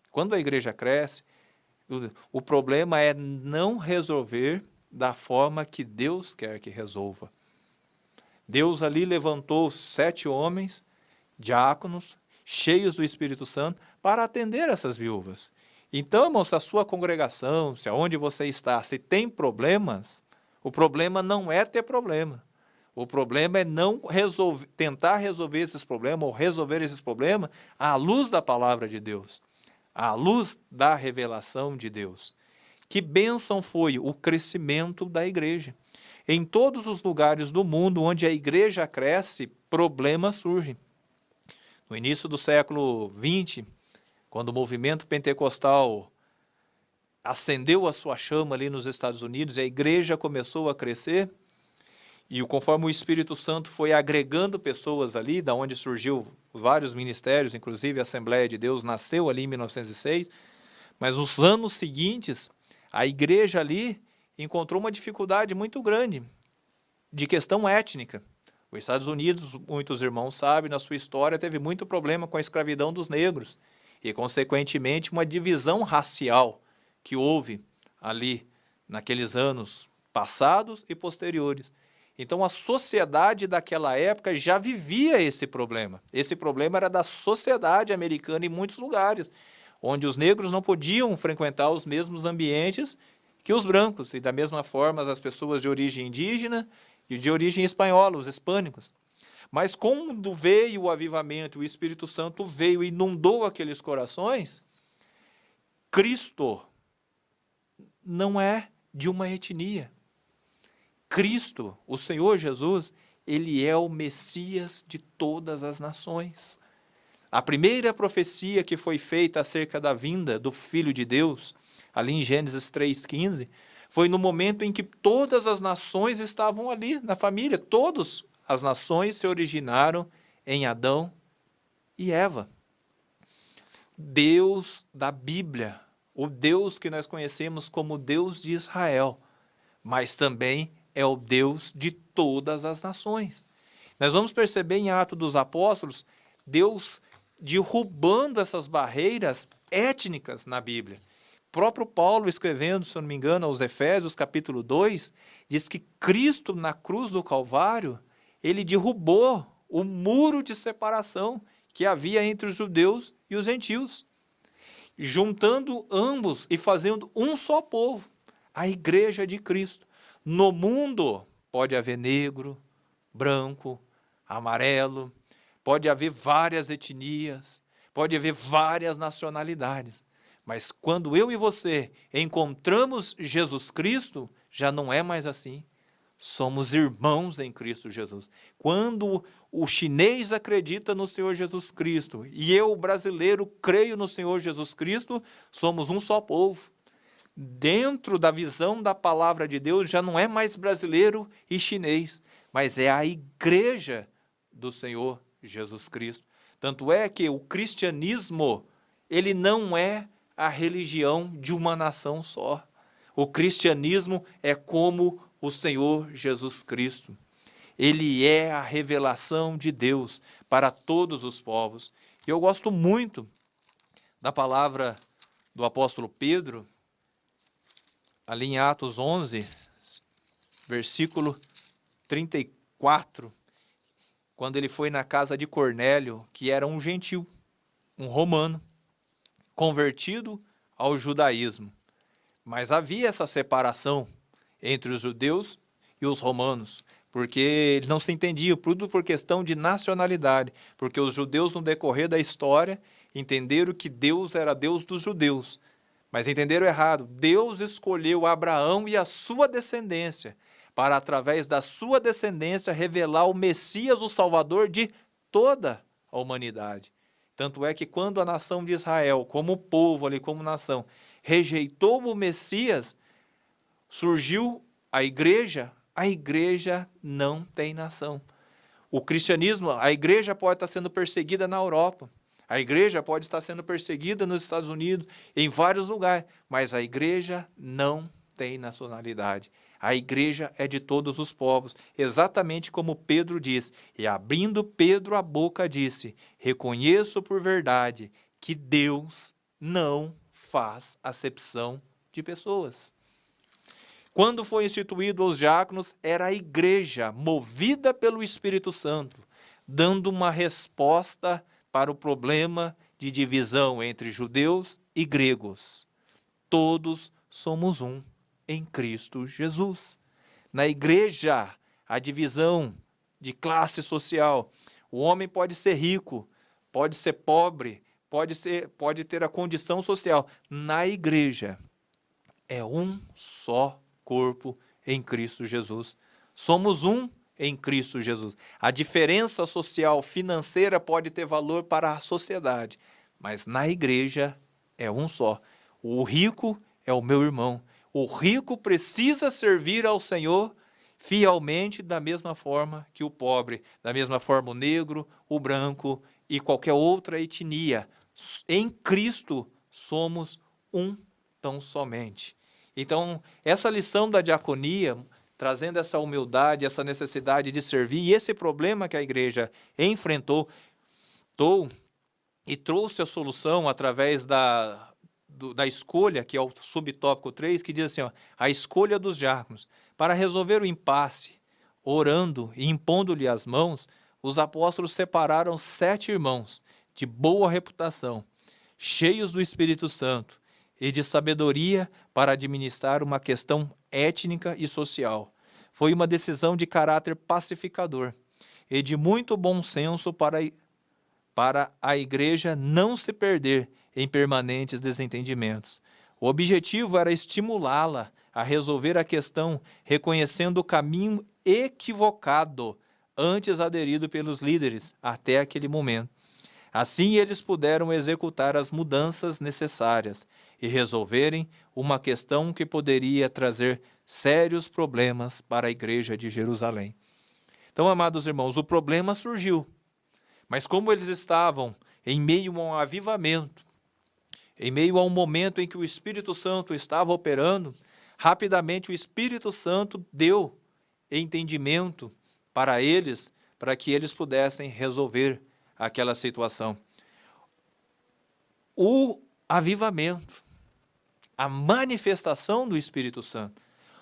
Quando a igreja cresce, o problema é não resolver da forma que Deus quer que resolva. Deus ali levantou 7 homens, diáconos, cheios do Espírito Santo, para atender essas viúvas. Então, irmãos, se a sua congregação, se aonde você está, se tem problemas, o problema não é ter problema. O problema é não tentar resolver esses problemas ou resolver esses problemas à luz da palavra de Deus, à luz da revelação de Deus. Que bênção foi o crescimento da igreja. Em todos os lugares do mundo onde a igreja cresce, problemas surgem. No início do século XX, quando o movimento pentecostal acendeu a sua chama ali nos Estados Unidos, a igreja começou a crescer, e conforme o Espírito Santo foi agregando pessoas ali, da onde surgiu vários ministérios, inclusive a Assembleia de Deus nasceu ali em 1906, mas nos anos seguintes, a igreja ali encontrou uma dificuldade muito grande de questão étnica. Os Estados Unidos, muitos irmãos sabem, na sua história teve muito problema com a escravidão dos negros e, consequentemente, uma divisão racial que houve ali naqueles anos passados e posteriores. Então, a sociedade daquela época já vivia esse problema. Esse problema era da sociedade americana em muitos lugares, onde os negros não podiam frequentar os mesmos ambientes que os brancos, e da mesma forma as pessoas de origem indígena e de origem espanhola, os hispânicos. Mas quando veio o avivamento, o Espírito Santo veio e inundou aqueles corações, Cristo não é de uma etnia. Cristo, o Senhor Jesus, ele é o Messias de todas as nações. A primeira profecia que foi feita acerca da vinda do Filho de Deus, ali em Gênesis 3,15, foi no momento em que todas as nações estavam ali na família. Todas as nações se originaram em Adão e Eva. Deus da Bíblia, o Deus que nós conhecemos como Deus de Israel, mas também é o Deus de todas as nações. Nós vamos perceber em Atos dos Apóstolos, Deus derrubando essas barreiras étnicas na Bíblia. O próprio Paulo, escrevendo, se eu não me engano, aos Efésios, capítulo 2, diz que Cristo, na cruz do Calvário, ele derrubou o muro de separação que havia entre os judeus e os gentios, juntando ambos e fazendo um só povo, a igreja de Cristo. No mundo pode haver negro, branco, amarelo, pode haver várias etnias, pode haver várias nacionalidades, mas quando eu e você encontramos Jesus Cristo, já não é mais assim. Somos irmãos em Cristo Jesus. Quando o chinês acredita no Senhor Jesus Cristo e eu, o brasileiro, creio no Senhor Jesus Cristo, somos um só povo. Dentro da visão da palavra de Deus, já não é mais brasileiro e chinês, mas é a igreja do Senhor Jesus Cristo. Tanto é que o cristianismo, ele não é a religião de uma nação só. O cristianismo é como o Senhor Jesus Cristo. Ele é a revelação de Deus para todos os povos. E eu gosto muito da palavra do apóstolo Pedro, ali em Atos 11, versículo 34, quando ele foi na casa de Cornélio, que era um gentil, um romano, convertido ao judaísmo. Mas havia essa separação entre os judeus e os romanos, porque eles não se entendiam, tudo por questão de nacionalidade, porque os judeus, no decorrer da história, entenderam que Deus era Deus dos judeus, mas entenderam errado. Deus escolheu Abraão e a sua descendência, para através da sua descendência revelar o Messias, o Salvador de toda a humanidade. Tanto é que quando a nação de Israel, como povo ali, como nação, rejeitou o Messias, surgiu a igreja não tem nação. O cristianismo, a igreja pode estar sendo perseguida na Europa, a igreja pode estar sendo perseguida nos Estados Unidos, em vários lugares, mas a igreja não tem nacionalidade. A igreja é de todos os povos, exatamente como Pedro diz. E abrindo Pedro a boca disse: reconheço por verdade que Deus não faz acepção de pessoas. Quando foi instituído os diáconos, era a igreja movida pelo Espírito Santo, dando uma resposta para o problema de divisão entre judeus e gregos. Todos somos um em Cristo Jesus. Na igreja, a divisão de classe social. O homem pode ser rico, pode ser pobre, pode ter a condição social. Na igreja, é um só corpo em Cristo Jesus. Somos um em Cristo Jesus. A diferença social, financeira pode ter valor para a sociedade, mas na igreja é um só. O rico é o meu irmão. O rico precisa servir ao Senhor fielmente da mesma forma que o pobre, da mesma forma o negro, o branco e qualquer outra etnia. Em Cristo somos um tão somente. Então, essa lição da diaconia, trazendo essa humildade, essa necessidade de servir, e esse problema que a igreja enfrentou e trouxe a solução através da escolha, que é o subtópico 3, que diz assim, ó, a escolha dos diáconos. Para resolver o impasse, orando e impondo-lhe as mãos, os apóstolos separaram 7 irmãos de boa reputação, cheios do Espírito Santo e de sabedoria para administrar uma questão étnica e social. Foi uma decisão de caráter pacificador e de muito bom senso para a igreja não se perder em permanentes desentendimentos. O objetivo era estimulá-la a resolver a questão, reconhecendo o caminho equivocado antes aderido pelos líderes até aquele momento. Assim, eles puderam executar as mudanças necessárias e resolverem uma questão que poderia trazer sérios problemas para a igreja de Jerusalém. Então, amados irmãos, o problema surgiu, mas como eles estavam em meio a um avivamento, em meio a um momento em que o Espírito Santo estava operando, rapidamente o Espírito Santo deu entendimento para eles, para que eles pudessem resolver aquela situação. O avivamento, a manifestação do Espírito Santo,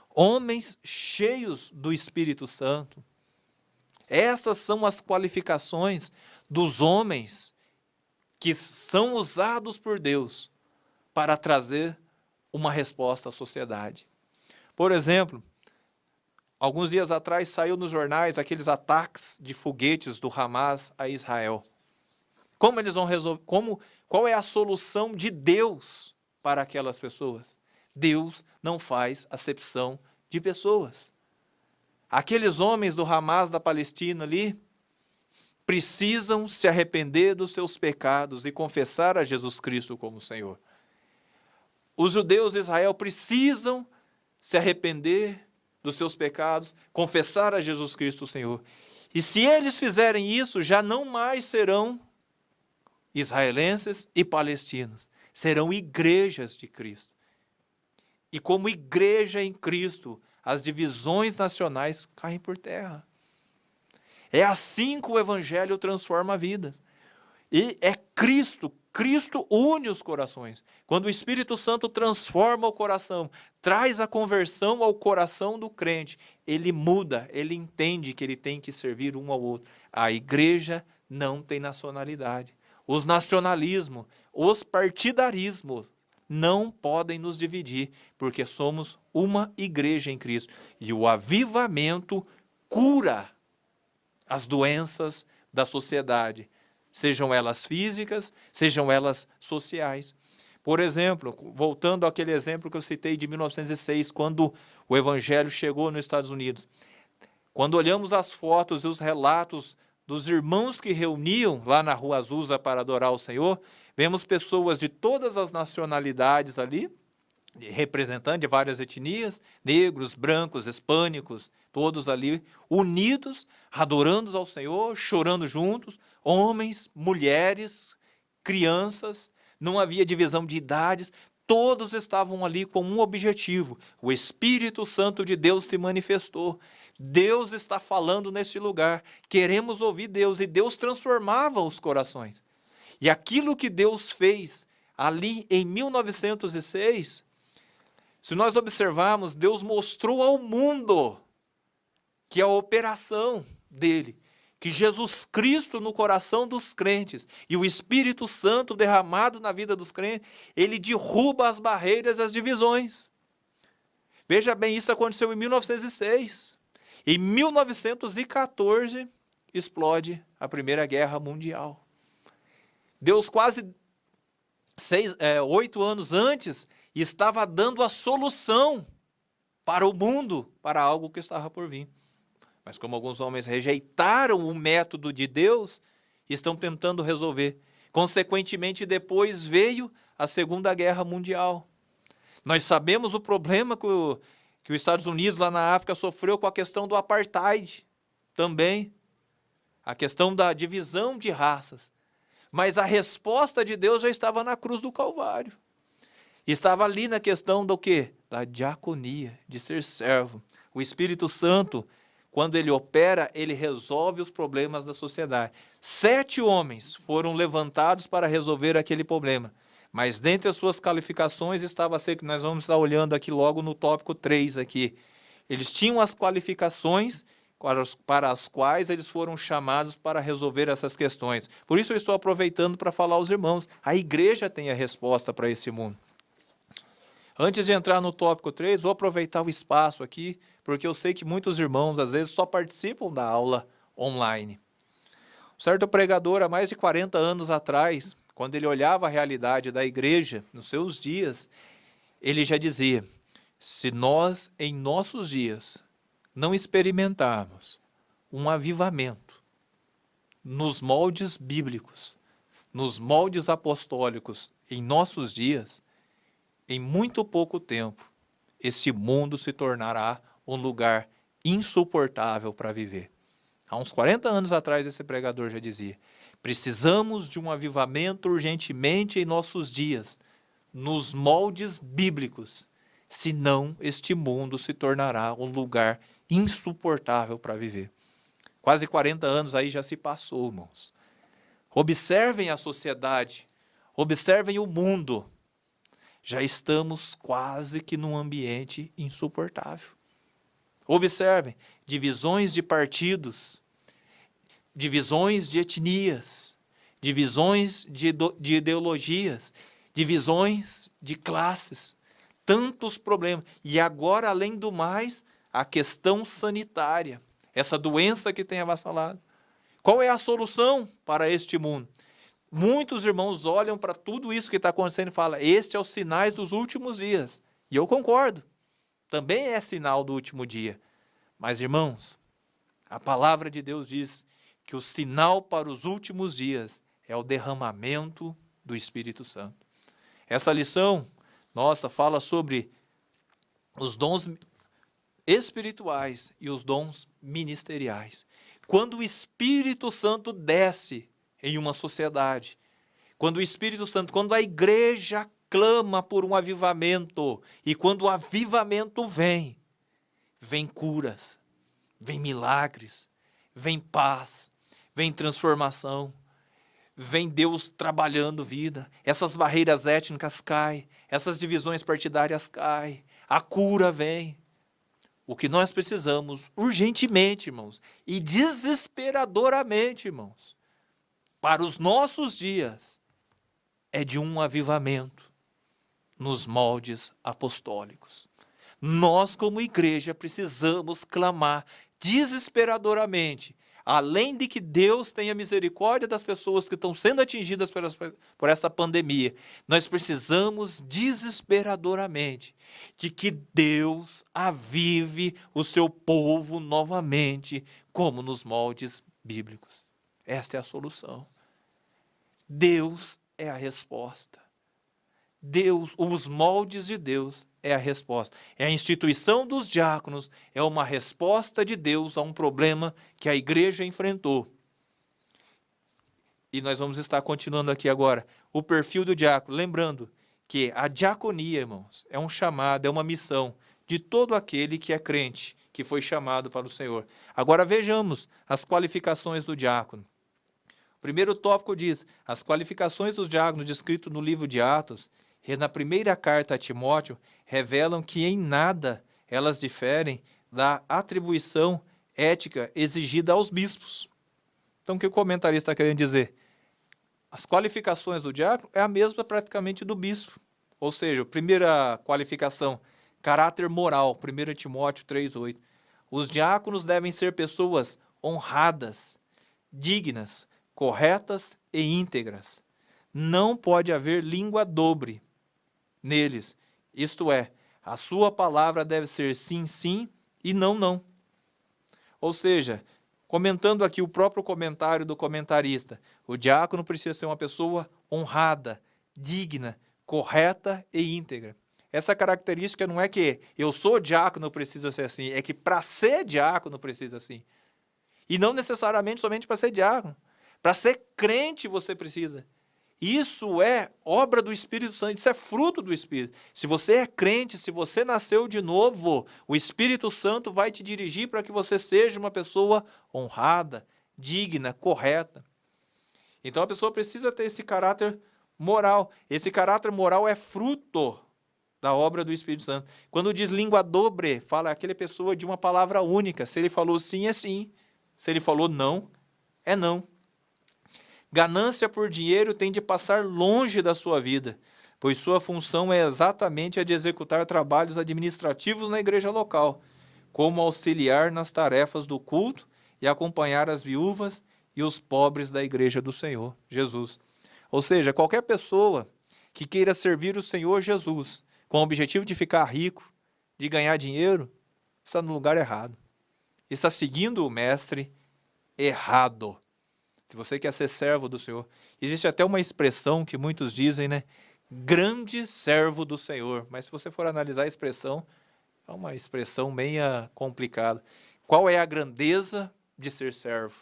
homens cheios do Espírito Santo, essas são as qualificações dos homens que são usados por Deus para trazer uma resposta à sociedade. Por exemplo, alguns dias atrás saiu nos jornais aqueles ataques de foguetes do Hamas a Israel. Como eles vão resolver? Qual é a solução de Deus para aquelas pessoas? Deus não faz acepção de pessoas. Aqueles homens do Hamas da Palestina ali, precisam se arrepender dos seus pecados e confessar a Jesus Cristo como Senhor. Os judeus de Israel precisam se arrepender dos seus pecados, confessar a Jesus Cristo Senhor. E se eles fizerem isso, já não mais serão israelenses e palestinos, serão igrejas de Cristo. E como igreja em Cristo, as divisões nacionais caem por terra. É assim que o Evangelho transforma vidas. E é Cristo une os corações. Quando o Espírito Santo transforma o coração, traz a conversão ao coração do crente, ele muda, ele entende que ele tem que servir um ao outro. A igreja não tem nacionalidade. Os nacionalismos, os partidarismos não podem nos dividir, porque somos uma igreja em Cristo. E o avivamento cura as doenças da sociedade, sejam elas físicas, sejam elas sociais. Por exemplo, voltando àquele exemplo que eu citei de 1906, quando o Evangelho chegou nos Estados Unidos. Quando olhamos as fotos e os relatos dos irmãos que reuniam lá na Rua Azusa para adorar o Senhor, vemos pessoas de todas as nacionalidades ali, representantes de várias etnias, negros, brancos, hispânicos, todos ali unidos, adorando ao Senhor, chorando juntos, homens, mulheres, crianças, não havia divisão de idades, todos estavam ali com um objetivo. O Espírito Santo de Deus se manifestou. Deus está falando neste lugar. Queremos ouvir Deus, e Deus transformava os corações. E aquilo que Deus fez ali em 1906, se nós observarmos, Deus mostrou ao mundo que a operação dele, que Jesus Cristo no coração dos crentes e o Espírito Santo derramado na vida dos crentes, ele derruba as barreiras e as divisões. Veja bem, isso aconteceu em 1906. Em 1914, explode a Primeira Guerra Mundial. Deus quase 8 anos antes estava dando a solução para o mundo, para algo que estava por vir. Mas como alguns homens rejeitaram o método de Deus, estão tentando resolver. Consequentemente, depois veio a Segunda Guerra Mundial. Nós sabemos o problema que os Estados Unidos, lá na África, sofreu com a questão do apartheid também. A questão da divisão de raças. Mas a resposta de Deus já estava na cruz do Calvário. Estava ali na questão do quê? Da diaconia, de ser servo. O Espírito Santo, quando ele opera, ele resolve os problemas da sociedade. 7 homens foram levantados para resolver aquele problema. Mas dentre as suas qualificações estava assim, que nós vamos estar olhando aqui logo no tópico 3 aqui. Eles tinham as qualificações para as quais eles foram chamados para resolver essas questões. Por isso eu estou aproveitando para falar aos irmãos. A igreja tem a resposta para esse mundo. Antes de entrar no tópico 3, vou aproveitar o espaço aqui, porque eu sei que muitos irmãos, às vezes, só participam da aula online. Um certo pregador, há mais de 40 anos atrás, quando ele olhava a realidade da igreja, nos seus dias, ele já dizia, se nós, em nossos dias, não experimentarmos um avivamento nos moldes bíblicos, nos moldes apostólicos, em nossos dias, em muito pouco tempo, esse mundo se tornará um lugar insuportável para viver. Há uns 40 anos atrás, esse pregador já dizia, precisamos de um avivamento urgentemente em nossos dias, nos moldes bíblicos, senão este mundo se tornará um lugar insuportável para viver. Quase 40 anos aí já se passou, irmãos. Observem a sociedade, observem o mundo. Já estamos quase que num ambiente insuportável. Observem, divisões de partidos, divisões de etnias, divisões de ideologias, divisões de classes, tantos problemas. E agora, além do mais, a questão sanitária, essa doença que tem avassalado. Qual é a solução para este mundo? Muitos irmãos olham para tudo isso que está acontecendo e falam, este é os sinais dos últimos dias. E eu concordo, também é sinal do último dia. Mas, irmãos, a palavra de Deus diz que o sinal para os últimos dias é o derramamento do Espírito Santo. Essa lição nossa fala sobre os dons espirituais e os dons ministeriais. Quando o Espírito Santo desce em uma sociedade, quando o Espírito Santo, quando a igreja clama por um avivamento, e quando o avivamento vem, vem curas, vem milagres, vem paz, vem transformação, vem Deus trabalhando vida, essas barreiras étnicas caem, essas divisões partidárias caem, a cura vem. O que nós precisamos urgentemente, irmãos, e desesperadoramente, irmãos, para os nossos dias, é de um avivamento nos moldes apostólicos. Nós, como igreja, precisamos clamar desesperadoramente, além de que Deus tenha misericórdia das pessoas que estão sendo atingidas por essa pandemia, nós precisamos desesperadoramente de que Deus avive o seu povo novamente, como nos moldes bíblicos. Esta é a solução. Deus é a resposta. Deus, os moldes de Deus é a resposta. É a instituição dos diáconos, é uma resposta de Deus a um problema que a igreja enfrentou. E nós vamos estar continuando aqui agora. O perfil do diácono, lembrando que a diaconia, irmãos, é um chamado, é uma missão de todo aquele que é crente, que foi chamado para o Senhor. Agora vejamos as qualificações do diácono. O primeiro tópico diz, as qualificações dos diáconos descrito no livro de Atos, e na primeira carta a Timóteo, revelam que em nada elas diferem da atribuição ética exigida aos bispos. Então, o que o comentarista está querendo dizer? As qualificações do diácono é a mesma praticamente do bispo. Ou seja, a primeira qualificação, caráter moral, 1 Timóteo 3,8. Os diáconos devem ser pessoas honradas, dignas, corretas e íntegras. Não pode haver língua dobre neles, isto é, a sua palavra deve ser sim, sim e não, não. Ou seja, comentando aqui o próprio comentário do comentarista, o diácono precisa ser uma pessoa honrada, digna, correta e íntegra. Essa característica não é que eu sou diácono, preciso ser assim, é que para ser diácono precisa assim. E não necessariamente somente para ser diácono, para ser crente você precisa. Isso é obra do Espírito Santo, isso é fruto do Espírito. Se você é crente, se você nasceu de novo, o Espírito Santo vai te dirigir para que você seja uma pessoa honrada, digna, correta. Então a pessoa precisa ter esse caráter moral. Esse caráter moral é fruto da obra do Espírito Santo. Quando diz língua dobre, fala aquela pessoa de uma palavra única. Se ele falou sim, é sim. Se ele falou não, é não. Ganância por dinheiro tem de passar longe da sua vida, pois sua função é exatamente a de executar trabalhos administrativos na igreja local, como auxiliar nas tarefas do culto e acompanhar as viúvas e os pobres da igreja do Senhor Jesus. Ou seja, qualquer pessoa que queira servir o Senhor Jesus com o objetivo de ficar rico, de ganhar dinheiro, está no lugar errado. Está seguindo o mestre errado. Se você quer ser servo do Senhor, existe até uma expressão que muitos dizem, né? Grande servo do Senhor. Mas se você for analisar a expressão, é uma expressão meia complicada. Qual é a grandeza de ser servo?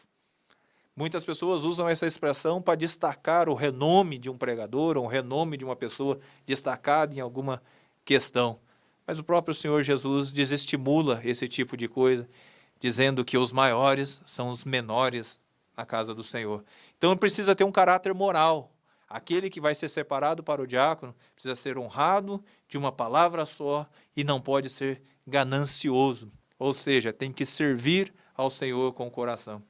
Muitas pessoas usam essa expressão para destacar o renome de um pregador, ou o renome de uma pessoa destacada em alguma questão. Mas o próprio Senhor Jesus desestimula esse tipo de coisa, dizendo que os maiores são os menores na casa do Senhor. Então precisa ter um caráter moral. Aquele que vai ser separado para o diácono precisa ser honrado, de uma palavra só, e não pode ser ganancioso. Ou seja, tem que servir ao Senhor com o coração.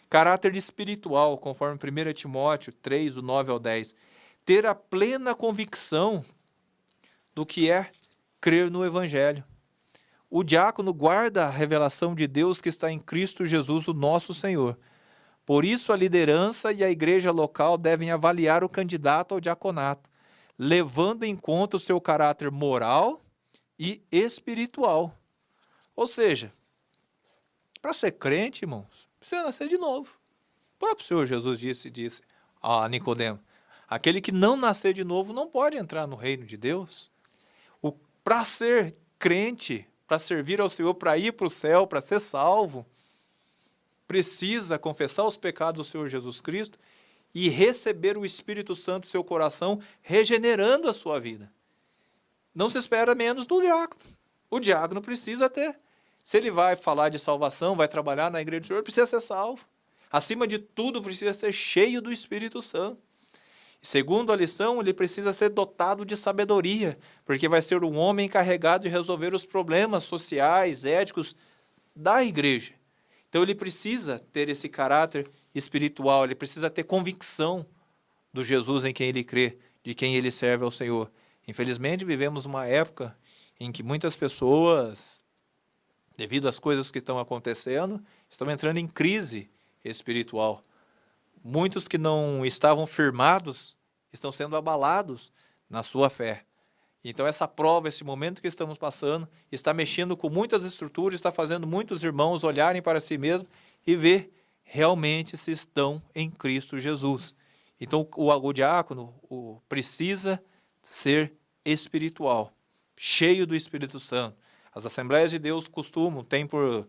Caráter espiritual, conforme 1 Timóteo 3, do 9 ao 10. Ter a plena convicção do que é crer no Evangelho. O diácono guarda a revelação de Deus que está em Cristo Jesus, o nosso Senhor. Por isso, a liderança e a igreja local devem avaliar o candidato ao diaconato, levando em conta o seu caráter moral e espiritual. Ou seja, para ser crente, irmãos, precisa nascer de novo. O próprio Senhor Jesus disse a Nicodemo, aquele que não nascer de novo não pode entrar no reino de Deus. Para ser crente, para servir ao Senhor, para ir para o céu, para ser salvo, precisa confessar os pecados do Senhor Jesus Cristo e receber o Espírito Santo no seu coração, regenerando a sua vida. Não se espera menos do diácono. O diácono precisa ter. Se ele vai falar de salvação, vai trabalhar na igreja do Senhor, precisa ser salvo. Acima de tudo, precisa ser cheio do Espírito Santo. Segundo a lição, ele precisa ser dotado de sabedoria, porque vai ser um homem encarregado de resolver os problemas sociais, éticos da igreja. Então ele precisa ter esse caráter espiritual, ele precisa ter convicção do Jesus em quem ele crê, de quem ele serve ao Senhor. Infelizmente, vivemos uma época em que muitas pessoas, devido às coisas que estão acontecendo, estão entrando em crise espiritual. Muitos que não estavam firmados estão sendo abalados na sua fé. Então essa prova, esse momento que estamos passando, está mexendo com muitas estruturas, está fazendo muitos irmãos olharem para si mesmos e ver realmente se estão em Cristo Jesus. Então o diácono precisa ser espiritual, cheio do Espírito Santo. As Assembleias de Deus têm por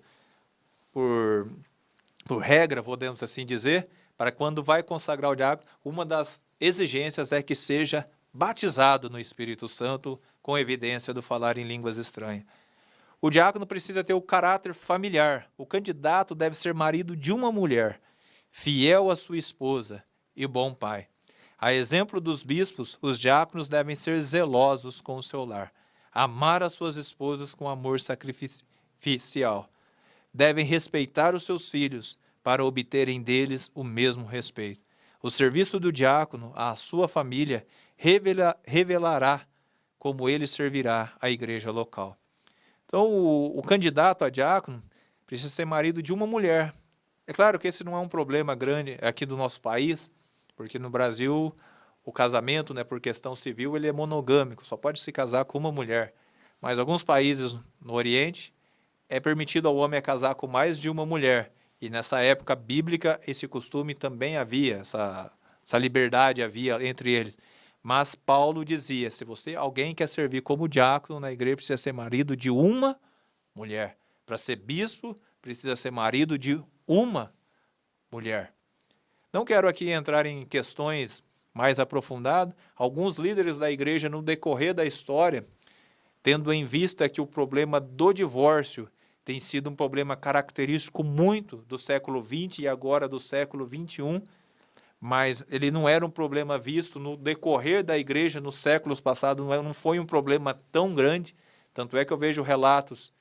regra, podemos assim dizer, para quando vai consagrar o diácono, uma das exigências é que seja batizado no Espírito Santo, com evidência do falar em línguas estranhas. O diácono precisa ter o caráter familiar. O candidato deve ser marido de uma mulher, fiel à sua esposa e bom pai. A exemplo dos bispos, os diáconos devem ser zelosos com o seu lar, amar as suas esposas com amor sacrificial. Devem respeitar os seus filhos, para obterem deles o mesmo respeito. O serviço do diácono à sua família revelará como ele servirá a igreja local. Então, o candidato a diácono precisa ser marido de uma mulher. É claro que esse não é um problema grande aqui do nosso país, porque no Brasil o casamento, né, por questão civil, ele é monogâmico, só pode se casar com uma mulher. Mas alguns países no Oriente é permitido ao homem casar com mais de uma mulher. E nessa época bíblica, esse costume também havia, essa liberdade havia entre eles. Mas Paulo dizia, se alguém quer servir como diácono na igreja, precisa ser marido de uma mulher. Para ser bispo, precisa ser marido de uma mulher. Não quero aqui entrar em questões mais aprofundadas. Alguns líderes da igreja, no decorrer da história, tendo em vista que o problema do divórcio tem sido um problema característico muito do século XX e agora do século XXI, mas ele não era um problema visto no decorrer da igreja nos séculos passados, não foi um problema tão grande, tanto é que eu vejo relatos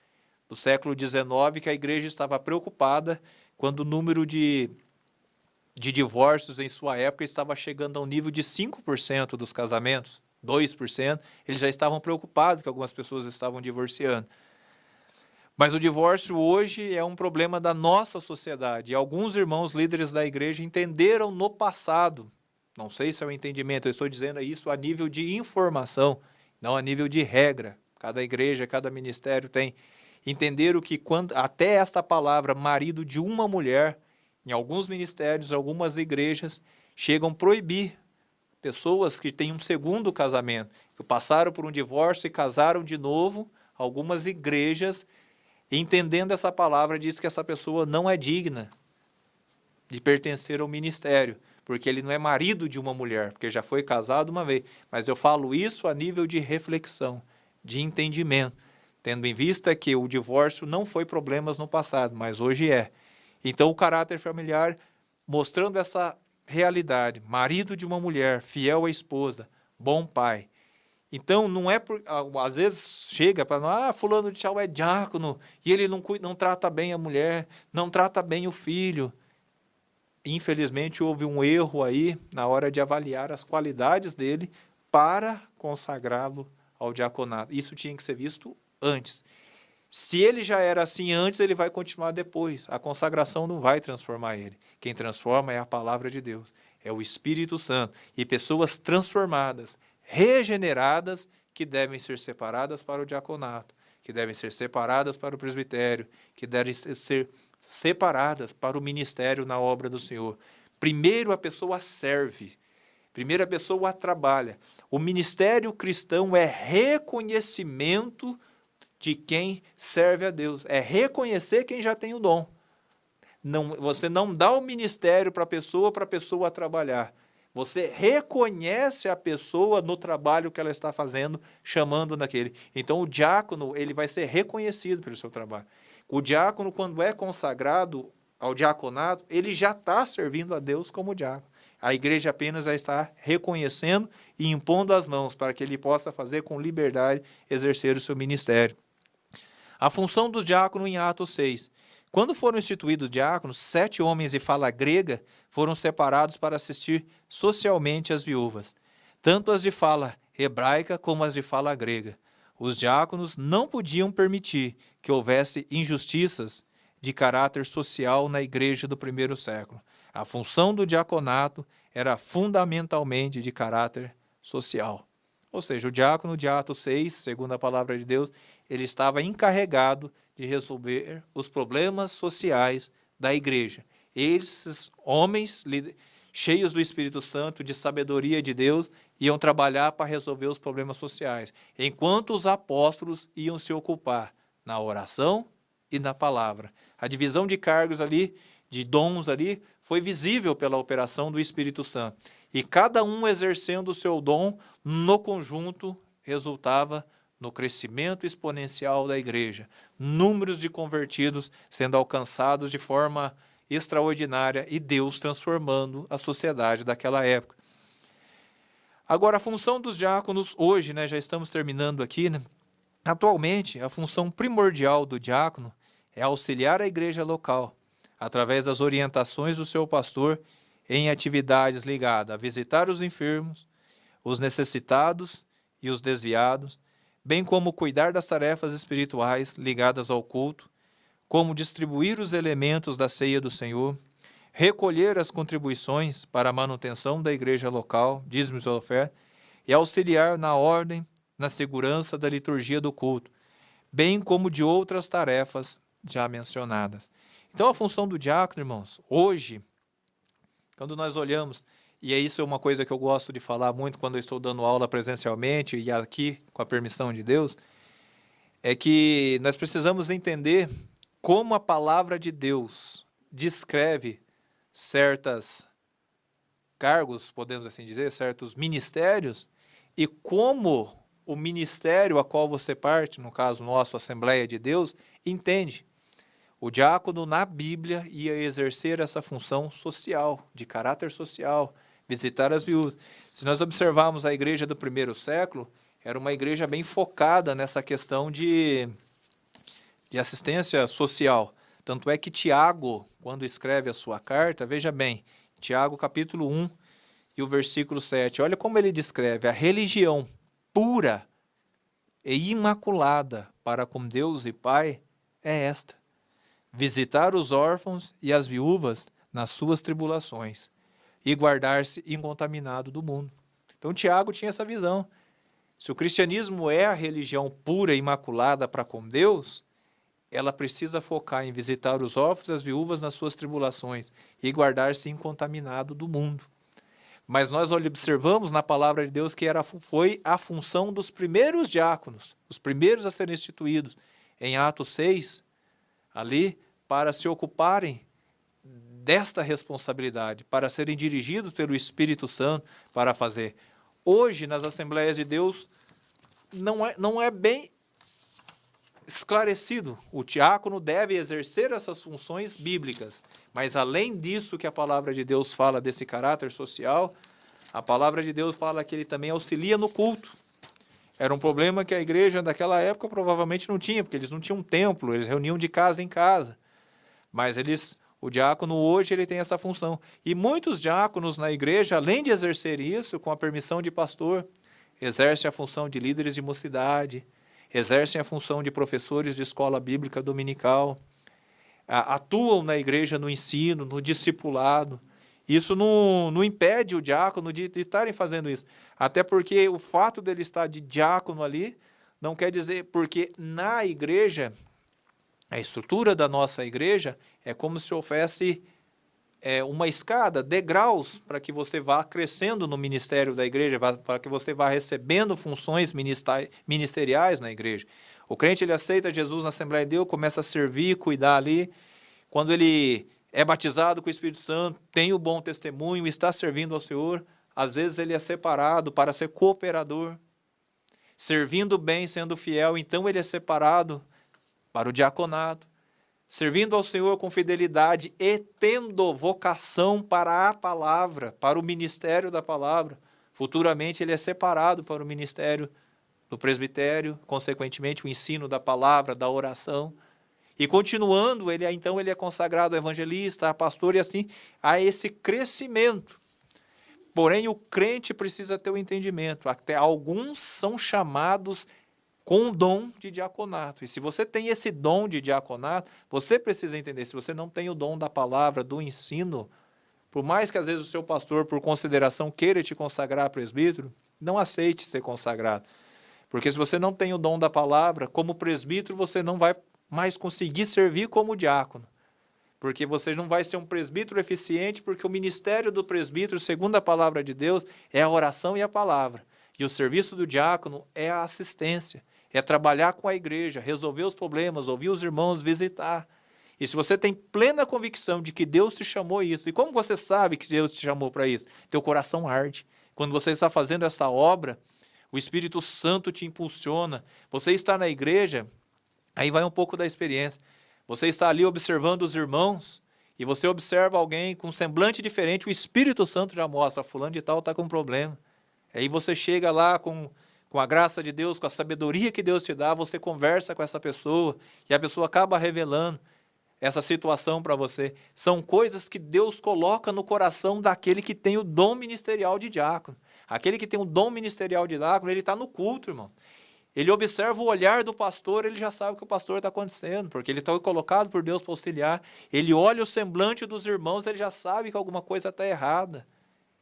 do século XIX que a igreja estava preocupada quando o número de divórcios em sua época estava chegando ao nível de 5% dos casamentos, 2%, eles já estavam preocupados que algumas pessoas estavam divorciando. Mas o divórcio hoje é um problema da nossa sociedade. E alguns irmãos líderes da igreja entenderam no passado, não sei se é o entendimento, eu estou dizendo isso a nível de informação, não a nível de regra. Cada igreja, cada ministério tem. Entenderam que até esta palavra, marido de uma mulher, em alguns ministérios, algumas igrejas, chegam a proibir pessoas que têm um segundo casamento, que passaram por um divórcio e casaram de novo. Algumas igrejas, entendendo essa palavra, diz que essa pessoa não é digna de pertencer ao ministério, porque ele não é marido de uma mulher, porque já foi casado uma vez. Mas eu falo isso a nível de reflexão, de entendimento, tendo em vista que o divórcio não foi problemas no passado, mas hoje é. Então o caráter familiar, mostrando essa realidade, marido de uma mulher, fiel à esposa, bom pai. Então, não é às vezes chega para nós, fulano de tal é diácono, e ele não trata bem a mulher, não trata bem o filho. Infelizmente, houve um erro aí na hora de avaliar as qualidades dele para consagrá-lo ao diaconato. Isso tinha que ser visto antes. Se ele já era assim antes, ele vai continuar depois. A consagração não vai transformar ele. Quem transforma é a palavra de Deus, é o Espírito Santo. E pessoas transformadas, regeneradas, que devem ser separadas para o diaconato, que devem ser separadas para o presbitério, que devem ser separadas para o ministério na obra do Senhor. Primeiro a pessoa serve, primeiro a pessoa trabalha. O ministério cristão é reconhecimento de quem serve a Deus, é reconhecer quem já tem o dom. Não, você não dá o ministério para a pessoa trabalhar. Você reconhece a pessoa no trabalho que ela está fazendo, chamando naquele. Então, o diácono, ele vai ser reconhecido pelo seu trabalho. O diácono, quando é consagrado ao diaconato, ele já está servindo a Deus como diácono. A igreja apenas já está reconhecendo e impondo as mãos para que ele possa fazer com liberdade, exercer o seu ministério. A função dos diáconos em Atos 6. Quando foram instituídos diáconos, 7 homens de fala grega foram separados para assistir socialmente às viúvas, tanto as de fala hebraica como as de fala grega. Os diáconos não podiam permitir que houvesse injustiças de caráter social na igreja do primeiro século. A função do diaconato era fundamentalmente de caráter social. Ou seja, o diácono de Atos 6, segundo a palavra de Deus, ele estava encarregado de resolver os problemas sociais da igreja. Esses homens, cheios do Espírito Santo, de sabedoria de Deus, iam trabalhar para resolver os problemas sociais, enquanto os apóstolos iam se ocupar na oração e na palavra. A divisão de cargos ali, de dons ali, foi visível pela operação do Espírito Santo. E cada um exercendo o seu dom, no conjunto, resultava no crescimento exponencial da igreja. Números de convertidos sendo alcançados de forma extraordinária e Deus transformando a sociedade daquela época. Agora, a função dos diáconos hoje, já estamos terminando aqui, atualmente, a função primordial do diácono é auxiliar a igreja local, através das orientações do seu pastor em atividades ligadas a visitar os enfermos, os necessitados e os desviados, bem como cuidar das tarefas espirituais ligadas ao culto, como distribuir os elementos da ceia do Senhor, recolher as contribuições para a manutenção da igreja local, dízimos e ofertas, e auxiliar na ordem, na segurança da liturgia do culto, bem como de outras tarefas já mencionadas. Então, a função do diácono, irmãos, hoje, quando nós olhamos, e isso é uma coisa que eu gosto de falar muito quando eu estou dando aula presencialmente e aqui, com a permissão de Deus, é que nós precisamos entender como a palavra de Deus descreve certos cargos, podemos assim dizer, certos ministérios, e como o ministério a qual você parte, no caso nosso, Assembleia de Deus, entende. O diácono na Bíblia ia exercer essa função social, de caráter social, visitar as viúvas. Se nós observarmos a igreja do primeiro século, era uma igreja bem focada nessa questão de assistência social. Tanto é que Tiago, quando escreve a sua carta, veja bem, Tiago capítulo 1 e o versículo 7, olha como ele descreve: a religião pura e imaculada para com Deus e Pai é esta: visitar os órfãos e as viúvas nas suas tribulações e guardar-se incontaminado do mundo. Então Tiago tinha essa visão. Se o cristianismo é a religião pura e imaculada para com Deus, ela precisa focar em visitar os órfãos e as viúvas nas suas tribulações e guardar-se incontaminado do mundo. Mas nós observamos na palavra de Deus que foi a função dos primeiros diáconos, os primeiros a serem instituídos, em Atos 6, ali, para se ocuparem desta responsabilidade, para serem dirigidos pelo Espírito Santo para fazer. Hoje, nas Assembleias de Deus, não é bem esclarecido. O diácono deve exercer essas funções bíblicas, mas além disso que a palavra de Deus fala desse caráter social, a palavra de Deus fala que ele também auxilia no culto. Era um problema que a igreja daquela época provavelmente não tinha, porque eles não tinham um templo, eles reuniam de casa em casa. Mas o diácono hoje ele tem essa função. E muitos diáconos na igreja, além de exercer isso, com a permissão de pastor, exercem a função de líderes de mocidade, exercem a função de professores de escola bíblica dominical, atuam na igreja no ensino, no discipulado. Isso não impede o diácono de estarem fazendo isso. Até porque o fato dele estar de diácono ali não quer dizer, porque na igreja, a estrutura da nossa igreja é como se houvesse uma escada, degraus, para que você vá crescendo no ministério da igreja, para que você vá recebendo funções ministeriais na igreja. O crente, ele aceita Jesus na Assembleia de Deus, começa a servir, cuidar ali. Quando ele é batizado com o Espírito Santo, tem o bom testemunho, está servindo ao Senhor, às vezes ele é separado para ser cooperador, servindo bem, sendo fiel, então ele é separado para o diaconato, servindo ao Senhor com fidelidade e tendo vocação para a palavra, para o ministério da palavra. Futuramente ele é separado para o ministério do presbitério, consequentemente o ensino da palavra, da oração. E continuando, ele é consagrado a evangelista, a pastor, e assim há esse crescimento. Porém, o crente precisa ter o entendimento. Até alguns são chamados com o dom de diaconato. E se você tem esse dom de diaconato, você precisa entender. Se você não tem o dom da palavra, do ensino, por mais que às vezes o seu pastor, por consideração, queira te consagrar presbítero, não aceite ser consagrado. Porque se você não tem o dom da palavra, como presbítero, você não vai mais conseguir servir como diácono. Porque você não vai ser um presbítero eficiente, porque o ministério do presbítero, segundo a palavra de Deus, é a oração e a palavra. E o serviço do diácono é a assistência, é trabalhar com a igreja, resolver os problemas, ouvir os irmãos, visitar. E se você tem plena convicção de que Deus te chamou isso, e como você sabe que Deus te chamou para isso? Teu coração arde. Quando você está fazendo essa obra, o Espírito Santo te impulsiona. Você está na igreja, aí vai um pouco da experiência. Você está ali observando os irmãos e você observa alguém com um semblante diferente, o Espírito Santo já mostra, fulano de tal está com um problema. Aí você chega lá com a graça de Deus, com a sabedoria que Deus te dá, você conversa com essa pessoa e a pessoa acaba revelando essa situação para você. São coisas que Deus coloca no coração daquele que tem o dom ministerial de diácono. Aquele que tem o dom ministerial de diácono, ele está no culto, irmão. Ele observa o olhar do pastor, ele já sabe o que o pastor está acontecendo, porque ele está colocado por Deus para auxiliar. Ele olha o semblante dos irmãos, ele já sabe que alguma coisa está errada.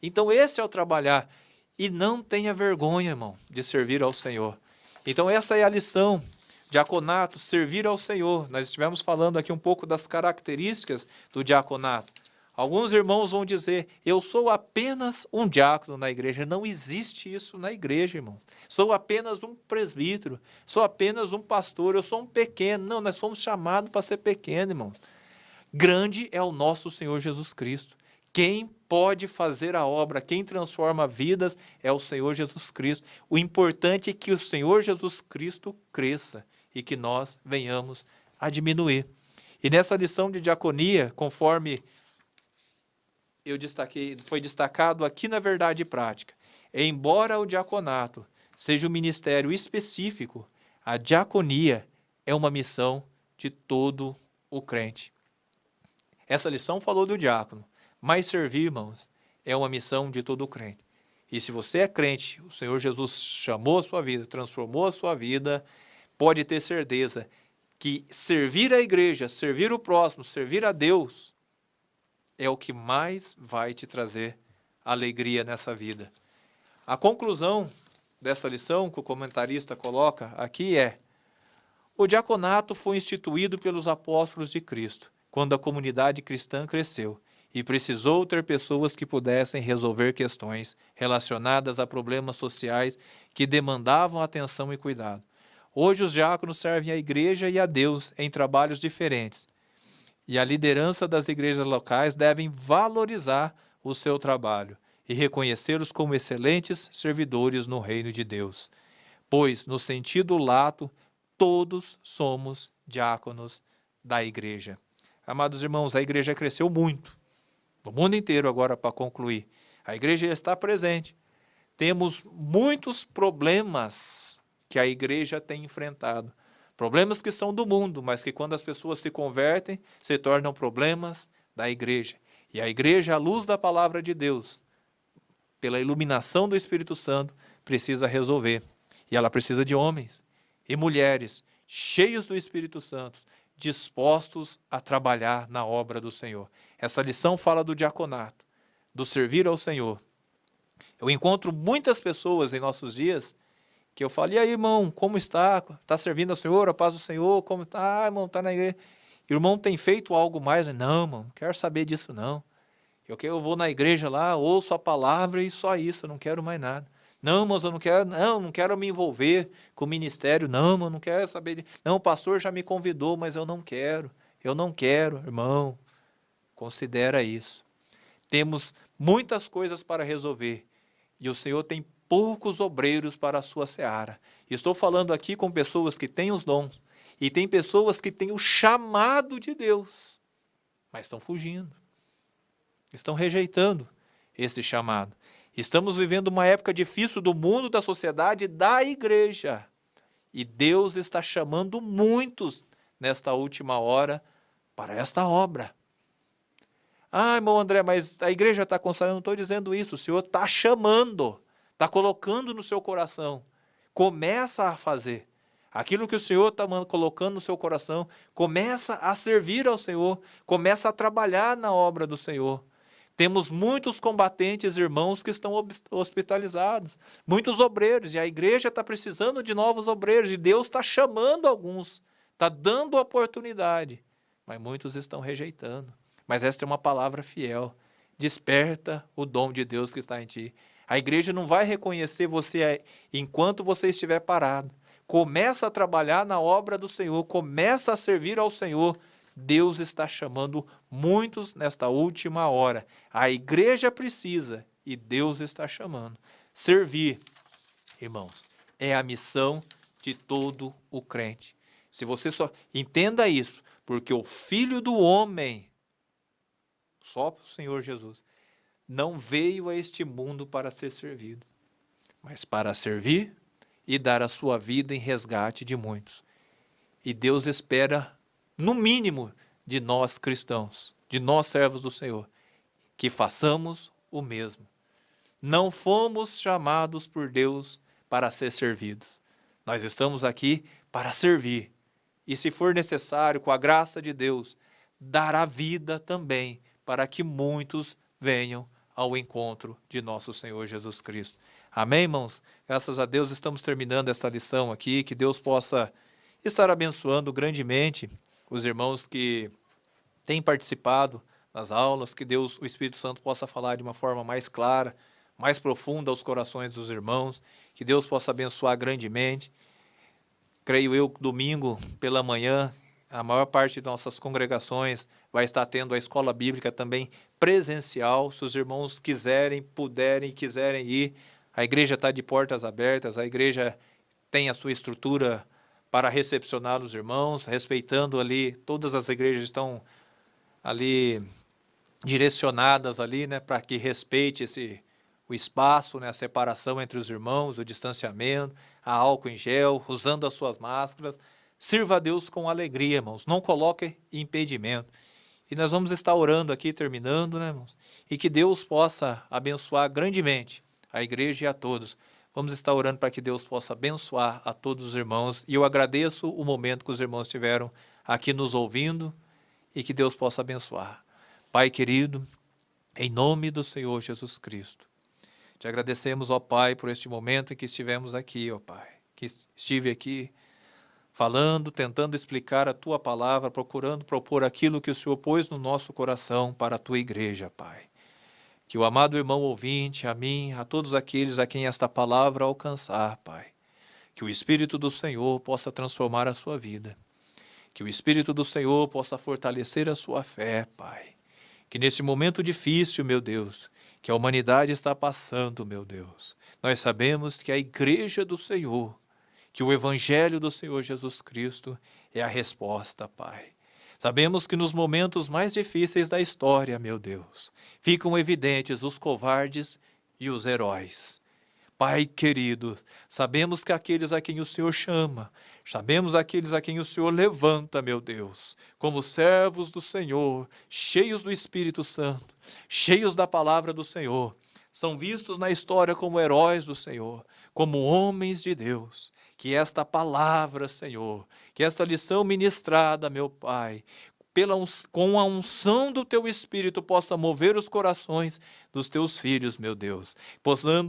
Então esse é o trabalhar. E não tenha vergonha, irmão, de servir ao Senhor. Então essa é a lição. Diaconato, servir ao Senhor. Nós estivemos falando aqui um pouco das características do diaconato. Alguns irmãos vão dizer, eu sou apenas um diácono na igreja. Não existe isso na igreja, irmão. Sou apenas um presbítero, sou apenas um pastor, eu sou um pequeno. Não, nós fomos chamados para ser pequeno, irmão. Grande é o nosso Senhor Jesus Cristo. Quem pode fazer a obra, quem transforma vidas é o Senhor Jesus Cristo. O importante é que o Senhor Jesus Cristo cresça e que nós venhamos a diminuir. E nessa lição de diaconia, conforme eu destaquei, foi destacado aqui na Verdade Prática, embora o diaconato seja um ministério específico, a diaconia é uma missão de todo o crente. Essa lição falou do diácono, mas servir, irmãos, é uma missão de todo o crente. E se você é crente, o Senhor Jesus chamou a sua vida, transformou a sua vida, pode ter certeza que servir a igreja, servir o próximo, servir a Deus, é o que mais vai te trazer alegria nessa vida. A conclusão dessa lição que o comentarista coloca aqui é: o diaconato foi instituído pelos apóstolos de Cristo, quando a comunidade cristã cresceu e precisou ter pessoas que pudessem resolver questões relacionadas a problemas sociais que demandavam atenção e cuidado. Hoje os diáconos servem à igreja e a Deus em trabalhos diferentes, e a liderança das igrejas locais devem valorizar o seu trabalho e reconhecê-los como excelentes servidores no reino de Deus. Pois, no sentido lato, todos somos diáconos da igreja. Amados irmãos, a igreja cresceu muito. No mundo inteiro, agora para concluir, a igreja está presente. Temos muitos problemas que a igreja tem enfrentado. Problemas que são do mundo, mas que quando as pessoas se convertem, se tornam problemas da igreja. E a igreja, à luz da palavra de Deus, pela iluminação do Espírito Santo, precisa resolver. E ela precisa de homens e mulheres cheios do Espírito Santo, dispostos a trabalhar na obra do Senhor. Essa lição fala do diaconato, do servir ao Senhor. Eu encontro muitas pessoas em nossos dias que eu falo, e aí, irmão, como está? Está servindo ao Senhor, a paz do Senhor? Como está? Ah, irmão, está na igreja. Irmão, tem feito algo mais? Não, irmão, não quero saber disso, não. Eu vou na igreja lá, ouço a palavra e só isso, eu não quero mais nada. Não, mas eu não quero me envolver com o ministério, não, eu não quero saber. Não, o pastor já me convidou, mas eu não quero, irmão. Considera isso. Temos muitas coisas para resolver e o Senhor tem poucos obreiros para a sua seara. Estou falando aqui com pessoas que têm os dons e tem pessoas que têm o chamado de Deus, mas estão fugindo, estão rejeitando esse chamado. Estamos vivendo uma época difícil do mundo, da sociedade, da igreja. E Deus está chamando muitos nesta última hora para esta obra. Ah, irmão André, mas a igreja está consagrando. Eu não estou dizendo isso. O Senhor está chamando, está colocando no seu coração. Começa a fazer. Aquilo que o Senhor está colocando no seu coração, começa a servir ao Senhor, começa a trabalhar na obra do Senhor. Temos muitos combatentes irmãos que estão hospitalizados, muitos obreiros, e a igreja está precisando de novos obreiros, e Deus está chamando alguns, está dando oportunidade, mas muitos estão rejeitando. Mas esta é uma palavra fiel. Desperta o dom de Deus que está em ti. A igreja não vai reconhecer você enquanto você estiver parado. Começa a trabalhar na obra do Senhor, começa a servir ao Senhor. Deus está chamando muitos nesta última hora. A igreja precisa e Deus está chamando. Servir, irmãos, é a missão de todo o crente. Se você só entenda isso, porque o Filho do Homem, só para o Senhor Jesus, não veio a este mundo para ser servido, mas para servir e dar a sua vida em resgate de muitos. E Deus espera, no mínimo, de nós cristãos, de nós servos do Senhor, que façamos o mesmo. Não fomos chamados por Deus para ser servidos. Nós estamos aqui para servir. E se for necessário, com a graça de Deus, dar a vida também, para que muitos venham ao encontro de nosso Senhor Jesus Cristo. Amém, irmãos? Graças a Deus estamos terminando esta lição aqui, que Deus possa estar abençoando grandemente os irmãos que têm participado das aulas, que Deus, o Espírito Santo, possa falar de uma forma mais clara, mais profunda aos corações dos irmãos, que Deus possa abençoar grandemente. Creio eu que domingo pela manhã, a maior parte de nossas congregações vai estar tendo a escola bíblica também presencial. Se os irmãos quiserem, puderem, quiserem ir, a igreja está de portas abertas, a igreja tem a sua estrutura para recepcionar os irmãos, respeitando ali, todas as igrejas estão ali direcionadas ali, né, para que respeite o espaço, né, a separação entre os irmãos, o distanciamento, a álcool em gel, usando as suas máscaras. Sirva a Deus com alegria, irmãos. Não coloque impedimento. E nós vamos estar orando aqui, terminando, né, irmãos? E que Deus possa abençoar grandemente a igreja e a todos. Vamos estar orando para que Deus possa abençoar a todos os irmãos. E eu agradeço o momento que os irmãos tiveram aqui nos ouvindo e que Deus possa abençoar. Pai querido, em nome do Senhor Jesus Cristo, te agradecemos, ó Pai, por este momento em que estivemos aqui, ó Pai, que estive aqui falando, tentando explicar a Tua palavra, procurando propor aquilo que o Senhor pôs no nosso coração para a Tua igreja, Pai. Que o amado irmão ouvinte, a mim, a todos aqueles a quem esta palavra alcançar, Pai, que o Espírito do Senhor possa transformar a sua vida, que o Espírito do Senhor possa fortalecer a sua fé, Pai, que nesse momento difícil, meu Deus, que a humanidade está passando, meu Deus, nós sabemos que a igreja do Senhor, que o Evangelho do Senhor Jesus Cristo é a resposta, Pai. Sabemos que nos momentos mais difíceis da história, meu Deus, ficam evidentes os covardes e os heróis. Pai querido, sabemos que aqueles a quem o Senhor chama, sabemos aqueles a quem o Senhor levanta, meu Deus, como servos do Senhor, cheios do Espírito Santo, cheios da palavra do Senhor, são vistos na história como heróis do Senhor, como homens de Deus. Que esta palavra, Senhor, que esta lição ministrada, meu Pai, com a unção do teu Espírito, possa mover os corações dos teus filhos, meu Deus.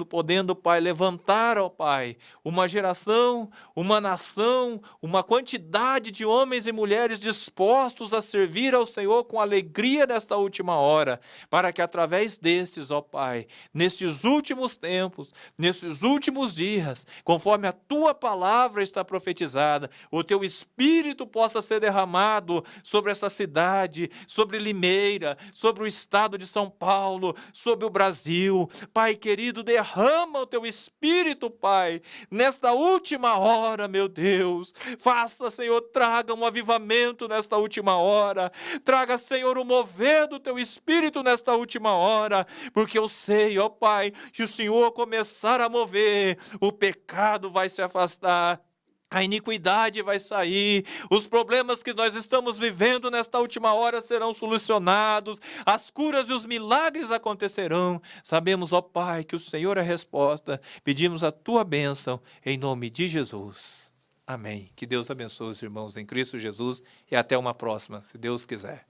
Podendo, Pai, levantar, ó Pai, uma geração, uma nação, uma quantidade de homens e mulheres dispostos a servir ao Senhor com alegria nesta última hora, para que através destes, ó Pai, nestes últimos tempos, nesses últimos dias, conforme a tua palavra está profetizada, o teu Espírito possa ser derramado sobre essa cidade, sobre Limeira, sobre o estado de São Paulo, sobre o Brasil. Pai querido, derrama o teu Espírito, Pai, nesta última hora, meu Deus. Faça, Senhor, traga um avivamento nesta última hora. Traga, Senhor, o mover do teu Espírito nesta última hora, porque eu sei, ó Pai, que o Senhor começar a mover, o pecado vai se afastar. A iniquidade vai sair, os problemas que nós estamos vivendo nesta última hora serão solucionados, as curas e os milagres acontecerão. Sabemos, ó Pai, que o Senhor é a resposta. Pedimos a tua bênção em nome de Jesus. Amém. Que Deus abençoe os irmãos em Cristo Jesus e até uma próxima, se Deus quiser.